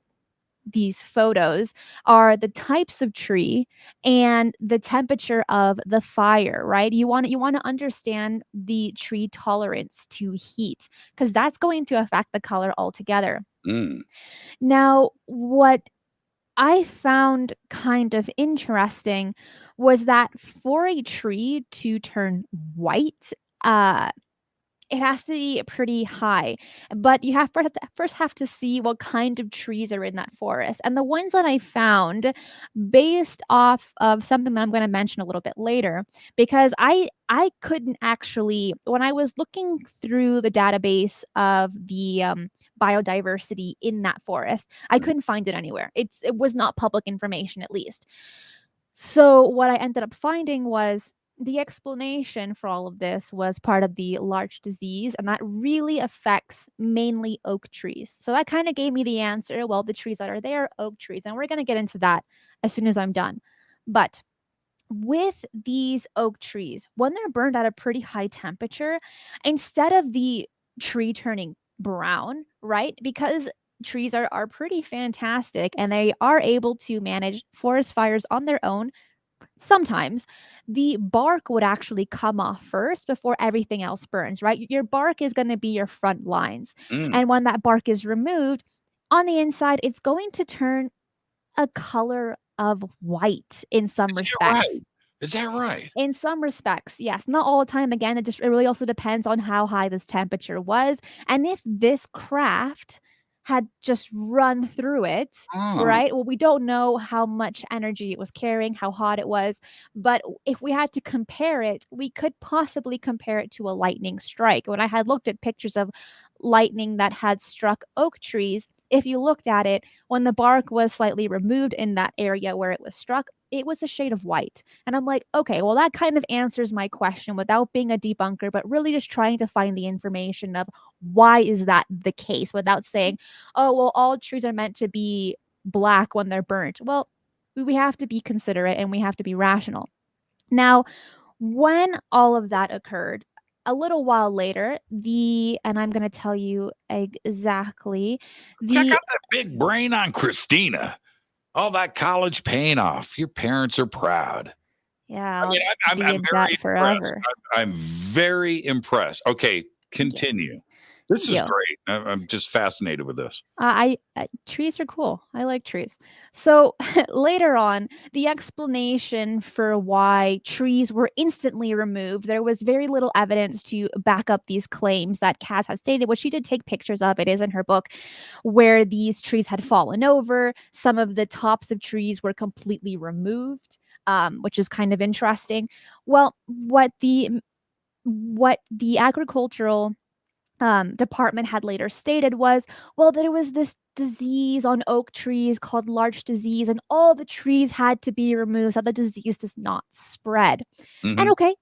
these photos are the types of tree and the temperature of the fire, right? You want to understand the tree tolerance to heat, because that's going to affect the color altogether. Now, what I found kind of interesting was that for a tree to turn white, it has to be pretty high, but you first have to see what kind of trees are in that forest. And the ones that I found, based off of something that I'm going to mention a little bit later, because I couldn't actually, when I was looking through the database of the biodiversity in that forest, I couldn't find it anywhere. It was not public information, at least. So what I ended up finding was the explanation for all of this was part of the larch disease, and that really affects mainly oak trees. So that kind of gave me the answer. Well, the trees that are there are oak trees, and we're going to get into that as soon as I'm done. But with these oak trees, when they're burned at a pretty high temperature, instead of the tree turning brown, right? Because trees are pretty fantastic, and they are able to manage forest fires on their own. Sometimes the bark would actually come off first before everything else burns, right? Your bark is going to be your front lines. Mm. And when that bark is removed, on the inside, it's going to turn a color of white in some Is that right? respects. Is that right? In some respects, yes. Not all the time. Again, it really also depends on how high this temperature was. And if this craft had just run through it, Oh. right? Well, we don't know how much energy it was carrying, how hot it was. But if we had to compare it, we could possibly compare it to a lightning strike. When I had looked at pictures of lightning that had struck oak trees, if you looked at it, when the bark was slightly removed in that area where it was struck, it was a shade of white. And I'm like, okay, well, that kind of answers my question without being a debunker, but really just trying to find the information of why is that the case without saying, oh, well, all trees are meant to be black when they're burnt. Well, we have to be considerate and we have to be rational. Now, when all of that occurred, a little while later, and I'm going to tell you exactly Check the out that big brain on Cristina. All that college paying off. Your parents are proud. yeah, I mean, I'm be very in debt impressed. forever. I'm very impressed. Okay, continue. This is Yeah. great. I'm just fascinated with this. Trees are cool. I like trees. So later on, the explanation for why trees were instantly removed, there was very little evidence to back up these claims that Cass had stated, which she did take pictures of. It is in her book, where these trees had fallen over. Some of the tops of trees were completely removed, which is kind of interesting. Well, what the agricultural department had later stated was, well, there was this disease on oak trees called larch disease, and all the trees had to be removed so the disease does not spread. And Mhm. okay,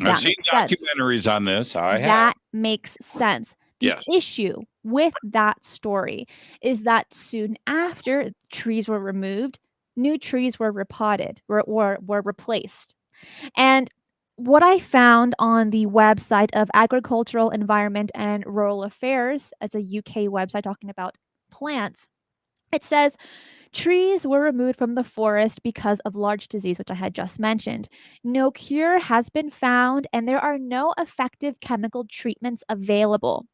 I've seen sense. documentaries on this. I have. That makes sense. The Yes. issue with that story is that soon after trees were removed, new trees were repotted, were replaced. And what I found on the website of Agricultural, Environment and Rural Affairs, it's a UK website talking about plants, it says trees were removed from the forest because of larch disease, which I had just mentioned. No cure has been found, and there are no effective chemical treatments available.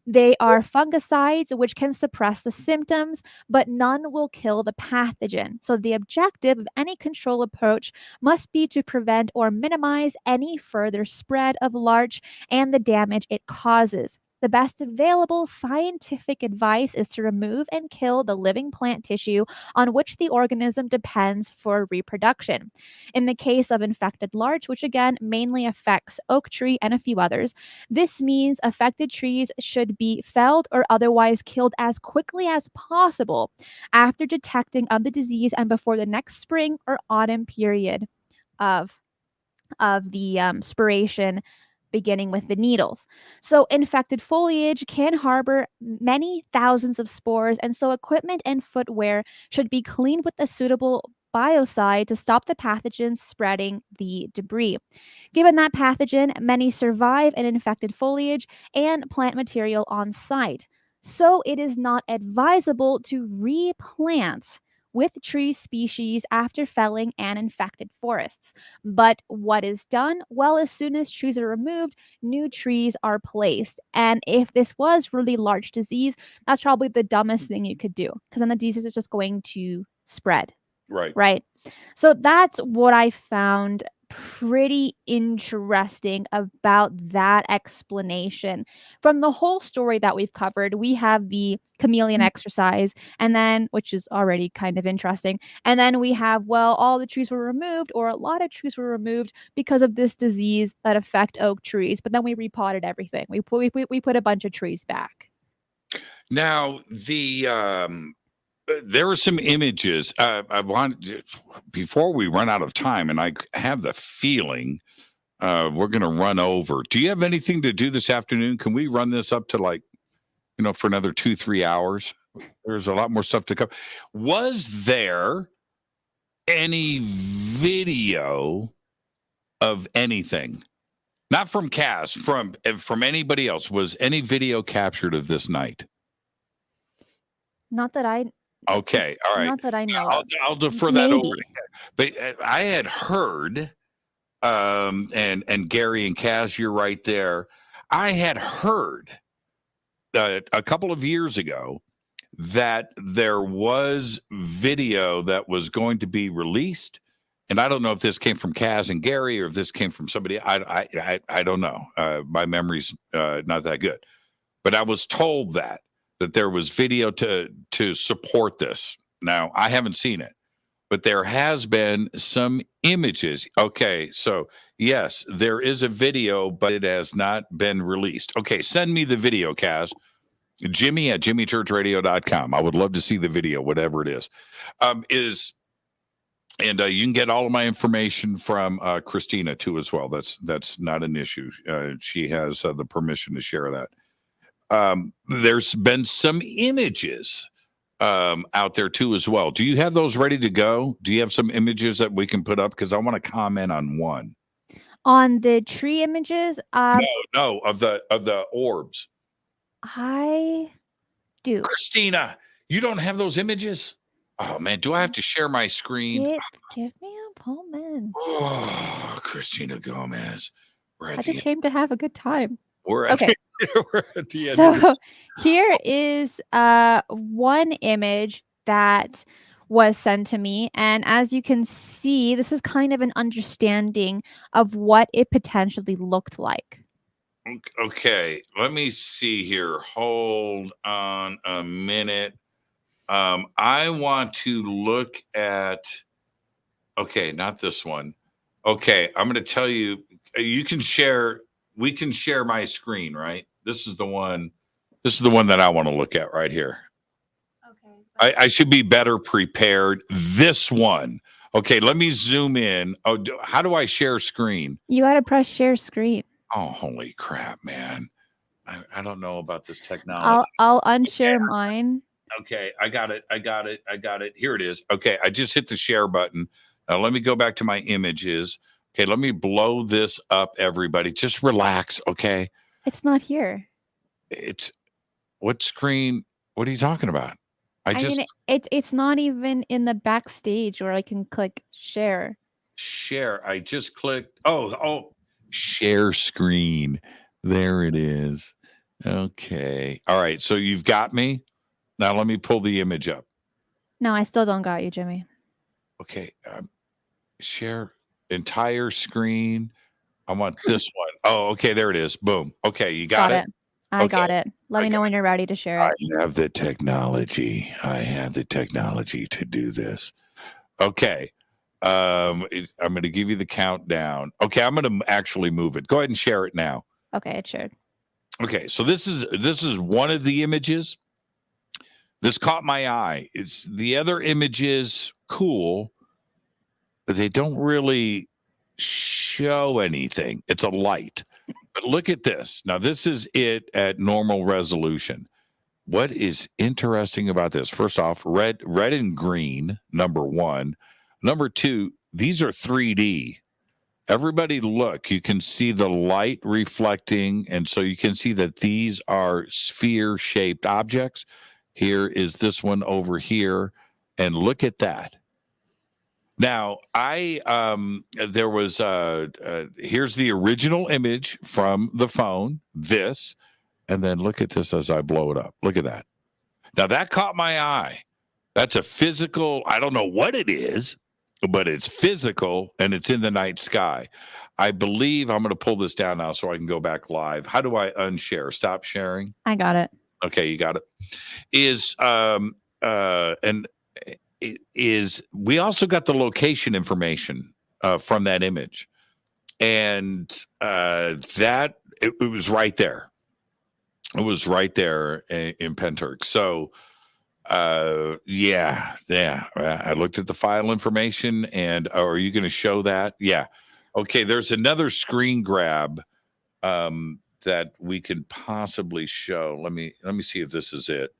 They are fungicides which can suppress the symptoms, but none will kill the pathogen. So, the objective of any control approach must be to prevent or minimize any further spread of larch and the damage it causes. The best available scientific advice is to remove and kill the living plant tissue on which the organism depends for reproduction. In the case of infected larch, which again mainly affects oak tree and a few others, this means affected trees should be felled or otherwise killed as quickly as possible after detecting of the disease and before the next spring or autumn period of the spiration beginning with the needles. So infected foliage can harbor many thousands of spores, and so equipment and footwear should be cleaned with a suitable biocide to stop the pathogens spreading the debris. Given that pathogen, many survive in infected foliage and plant material on site. So it is not advisable to replant with tree species after felling an infected forests. But what is done? Well, as soon as trees are removed, new trees are placed. And if this was really large disease, that's probably the dumbest thing you could do because then the disease is just going to spread. Right. Right. So that's what I found pretty interesting about that explanation. From the whole story that we've covered, we have the chameleon exercise, and then, which is already kind of interesting. And then we have, well, all the trees were removed, or a lot of trees were removed because of this disease that affect oak trees. But then we repotted everything. We put a bunch of trees back. Now, there were some images. I wanted before we run out of time, and I have the feeling we're going to run over. Do you have anything to do this afternoon? Can we run this up to for another 2-3 hours? There's a lot more stuff to cover. Was there any video of anything? Not from Cass, from anybody else. Was any video captured of this night? Not that I Okay, all right. not that I know of. I'll defer that over. Maybe. But I had heard, and Gary and Kaz, you're right there. I had heard a couple of years ago that there was video that was going to be released, and I don't know if this came from Kaz and Gary or if this came from somebody. I don't know. My memory's not that good, but I was told that there was video to support this. Now I haven't seen it, but there has been some images. Okay, so yes, there is a video, but it has not been released. Okay, send me the video, Kaz. Jimmy at jimmychurchradio.com. I would love to see the video, whatever it is. And you can get all of my information from Cristina too as well. That's not an issue. She has the permission to share that. There's been some images out there too as well. Do you have those ready to go? Do you have some images that we can put up? Because I want to comment on one. On the tree images, No, of the orbs. I do. Cristina, you don't have those images? Oh man, do I have to share my screen? Give me a moment. Oh, Cristina Gomez. We're at I the just end. came to have a good time. We're at Okay. we're at the end. So here is one image that was sent to me, and as you can see, this was kind of an understanding of what it potentially looked like. Okay, let me see here. Hold on a minute. I want to look at. Okay, not this one. Okay, I'm going to tell you. You can share. We can share my screen, right? This is the one. This is the one that I want to look at right here. Okay. I should be better prepared. This one. Okay, let me zoom in. Oh, how do I share screen? You got to press share screen. Oh, holy crap, man. I don't know about this technology. I'll unshare mine. Okay, I got it. Here it is. Okay, I just hit the share button. Now let me go back to my images. Okay, let me blow this up, everybody. Just relax, okay? It's not here. It's what screen? What are you talking about? I mean, it's not even in the backstage where I can click share. Share. I just clicked. Oh, share screen. There it is. Okay. All right. So you've got me. Now let me pull the image up. No, I still don't got you, Jimmy. Okay. Share entire screen. I want this one. Oh, okay. There it is. Boom. Okay. You got it? I got it. Let me know when you're ready to share it. I have the technology. I have the technology to do this. Okay. I'm going to give you the countdown. Okay. I'm going to actually move it. Go ahead and share it now. Okay. It's shared. Okay. So this is one of the images. This caught my eye. It's the other images cool, but they don't really show anything. It's a light. But look at this. Now, this is it at normal resolution. What is interesting about this? First off, red and green, number one. Number two, these are 3D. Everybody look, you can see the light reflecting. And so you can see that these are sphere-shaped objects. Here is this one over here. And look at that. Now, there was, here's the original image from the phone, this, and then look at this as I blow it up. Look at that. Now, that caught my eye. That's a physical, I don't know what it is, but it's physical, and it's in the night sky. I believe I'm going to pull this down now so I can go back live. How do I unshare? Stop sharing? I got it. Okay, you got it. We also got the location information from that image, and that it was right there. It was right there in Pentyrch. So yeah. I looked at the file information, and are you going to show that? Yeah. Okay. There's another screen grab that we can possibly show. Let me see if this is it.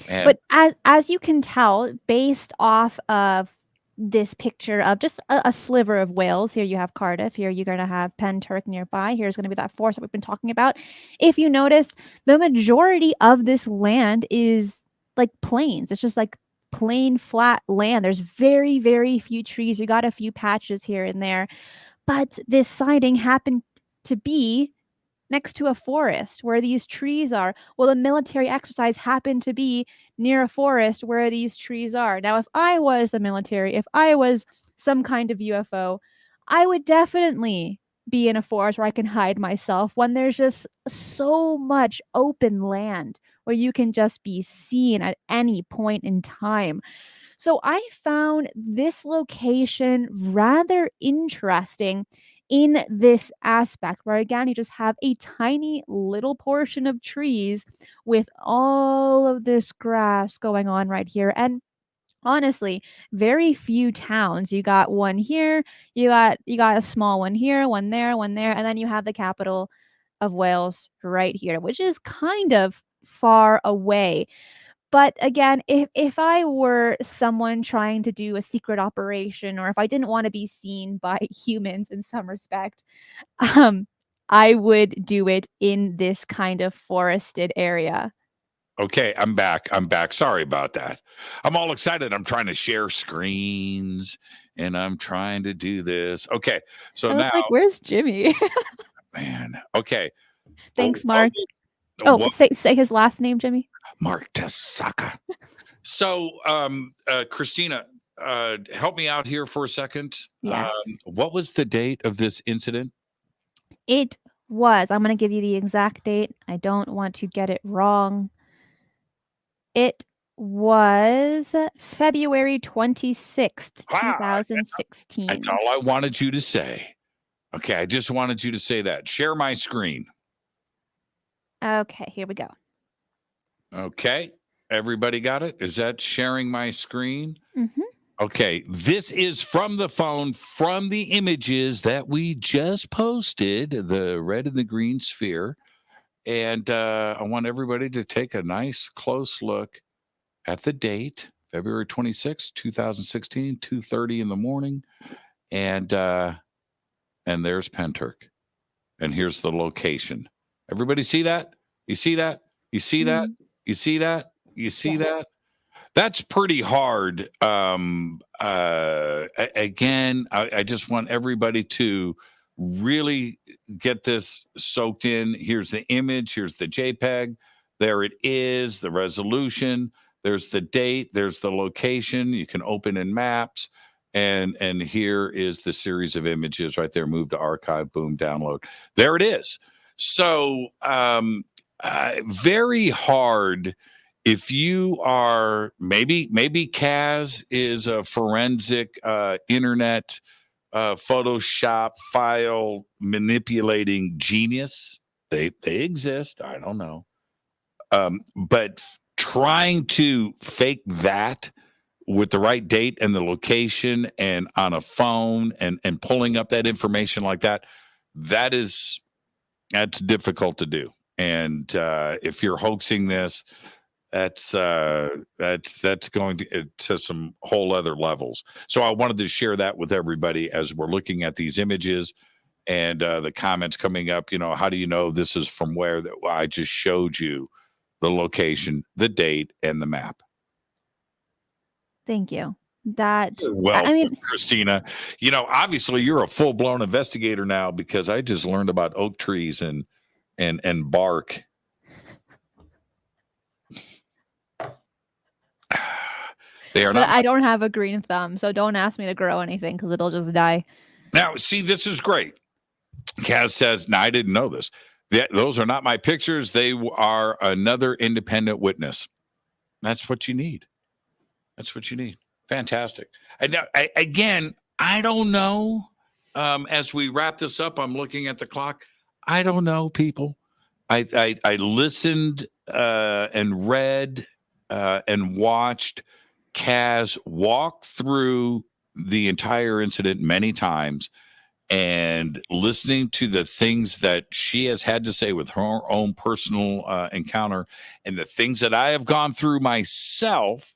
And but as you can tell, based off of this picture of just a sliver of Wales, here you have Cardiff, here you're going to have Pentyrch nearby, here's going to be that forest that we've been talking about. If you notice, the majority of this land is like plains. It's just like plain flat land. There's very, very few trees. You got a few patches here and there. But this sighting happened to be next to a forest where these trees are. Well, the military exercise happened to be near a forest where these trees are. Now, if I was the military, if I was some kind of UFO, I would definitely be in a forest where I can hide myself when there's just so much open land where you can just be seen at any point in time. So I found this location rather interesting in this aspect, where again, you just have a tiny little portion of trees with all of this grass going on right here. And honestly, very few towns. You got one here, you got a small one here, one there, and then you have the capital of Wales right here, which is kind of far away. But again, if I were someone trying to do a secret operation, or if I didn't want to be seen by humans in some respect, um, I would do it in this kind of forested area. Okay, I'm back. I'm back. Sorry about that. I'm all excited. I'm trying to share screens and I'm trying to do this. Okay, so I was now, like, "Where's Jimmy?" man. Okay. Thanks, What, Mark. Oh, what, say his last name, Jimmy. Mark Tasaka. So, Christina, help me out here for a second. Yes. What was the date of this incident? It was. I'm gonna give you the exact date. I don't want to get it wrong. It was February 26th, Wow, that's 2016. all I wanted you to say. Okay, I just wanted you to say that. Share my screen. Okay, here we go. Okay, everybody got it? Is that sharing my screen? Mhm. Okay, this is from the phone, from the images that we just posted, the red and the green sphere. And I want everybody to take a nice close look at the date, February 26th, 2016, 2:30 in the morning. And there's Pentyrch. And here's the location. Everybody see that? You see that? You see that? Mhm. You see that? You see Yes. that? That's pretty hard. Again, I just want everybody to really get this soaked in. Here's the image. Here's the JPEG. There it is, the resolution. There's the date. There's the location. You can open in maps. And here is the series of images right there. Move to archive, boom, download. There it is. So very hard. If you are maybe Kaz is a forensic internet Photoshop file manipulating genius. They exist. I don't know. But trying to fake that with the right date and the location and on a phone and pulling up that information like that, that's difficult to do. And if you're hoaxing this, that's going to some whole other levels. So I wanted to share that with everybody as we're looking at these images and the comments coming up. You know, how do you know this is from where? That I just showed you the location, the date, and the map. Thank you. That Well, I mean, Christina, you know, obviously you're a full blown investigator now because I just learned about oak trees and bark. They are but not. I don't have a green thumb, so don't ask me to grow anything because it'll just die. Now, see, this is great. Kaz says, "No, I didn't know this. Those are not my pictures. They are another independent witness." That's what you need. That's what you need. Fantastic. And now, again, I don't know. As we wrap this up, I'm looking at the clock. I don't know, people. I listened and read and watched Kaz walk through the entire incident many times and listening to the things that she has had to say with her own personal encounter and the things that I have gone through myself.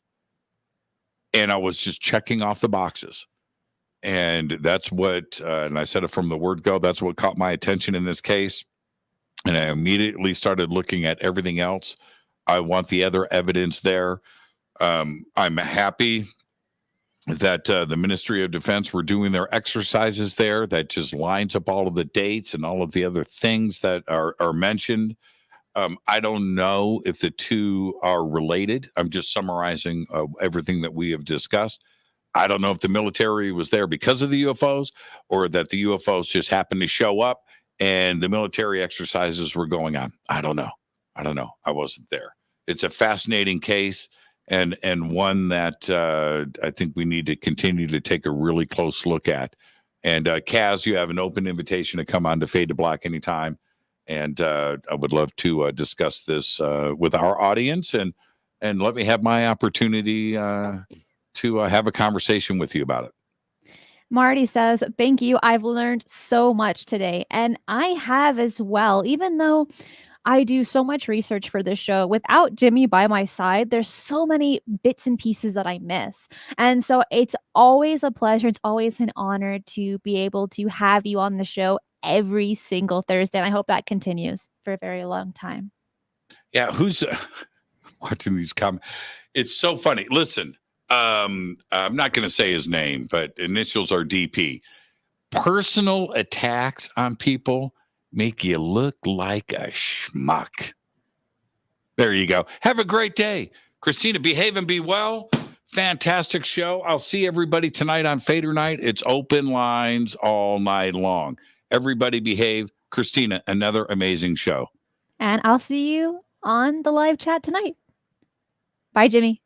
And I was just checking off the boxes. And that's what, and I said it from the word go, that's what caught my attention in this case. And I immediately started looking at everything else I want the other evidence there. I'm happy that the Ministry of Defense were doing their exercises there. That just lines up all of the dates and all of the other things that are mentioned. I don't know if the two are related. I'm just summarizing everything that we have discussed. I don't know if the military was there because of the UFOs or that the UFOs just happened to show up and the military exercises were going on. I don't know. I wasn't there. It's a fascinating case and one that I think we need to continue to take a really close look at. And Kaz, you have an open invitation to come on to Fade to Black anytime. And I would love to discuss this with our audience and let me have my opportunity to have a conversation with you about it. Marty says, thank you. I've learned so much today. And I have as well, even though I do so much research for this show. Without Jimmy by my side, there's so many bits and pieces that I miss. And so it's always a pleasure. It's always an honor to be able to have you on the show every single Thursday. And I hope that continues for a very long time. Yeah, who's watching these comments? It's so funny. Listen, I'm not going to say his name, but initials are DP. Personal attacks on people make you look like a schmuck. There you go. Have a great day. Cristina, behave and be well. Fantastic show. I'll see everybody tonight on Fader Night. It's open lines all night long. Everybody behave. Cristina, another amazing show. And I'll see you on the live chat tonight. Bye, Jimmy.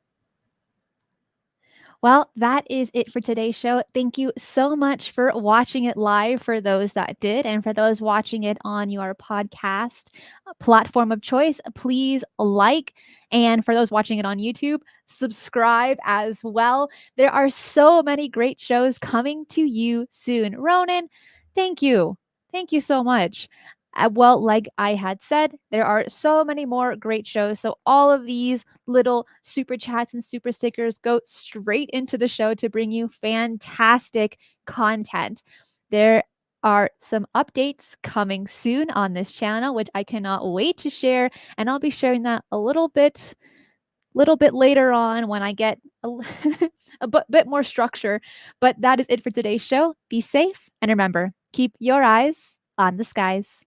Well, that is it for today's show. Thank you so much for watching it live for those that did. And for those watching it on your podcast platform of choice, please like. And for those watching it on YouTube, subscribe as well. There are so many great shows coming to you soon. Ronan, thank you. Thank you so much. Well, like I had said, there are so many more great shows. So all of these little super chats and super stickers go straight into the show to bring you fantastic content. There are some updates coming soon on this channel, which I cannot wait to share. And I'll be sharing that a little bit later on when I get a bit more structure. But that is it for today's show. Be safe. And remember, keep your eyes on the skies.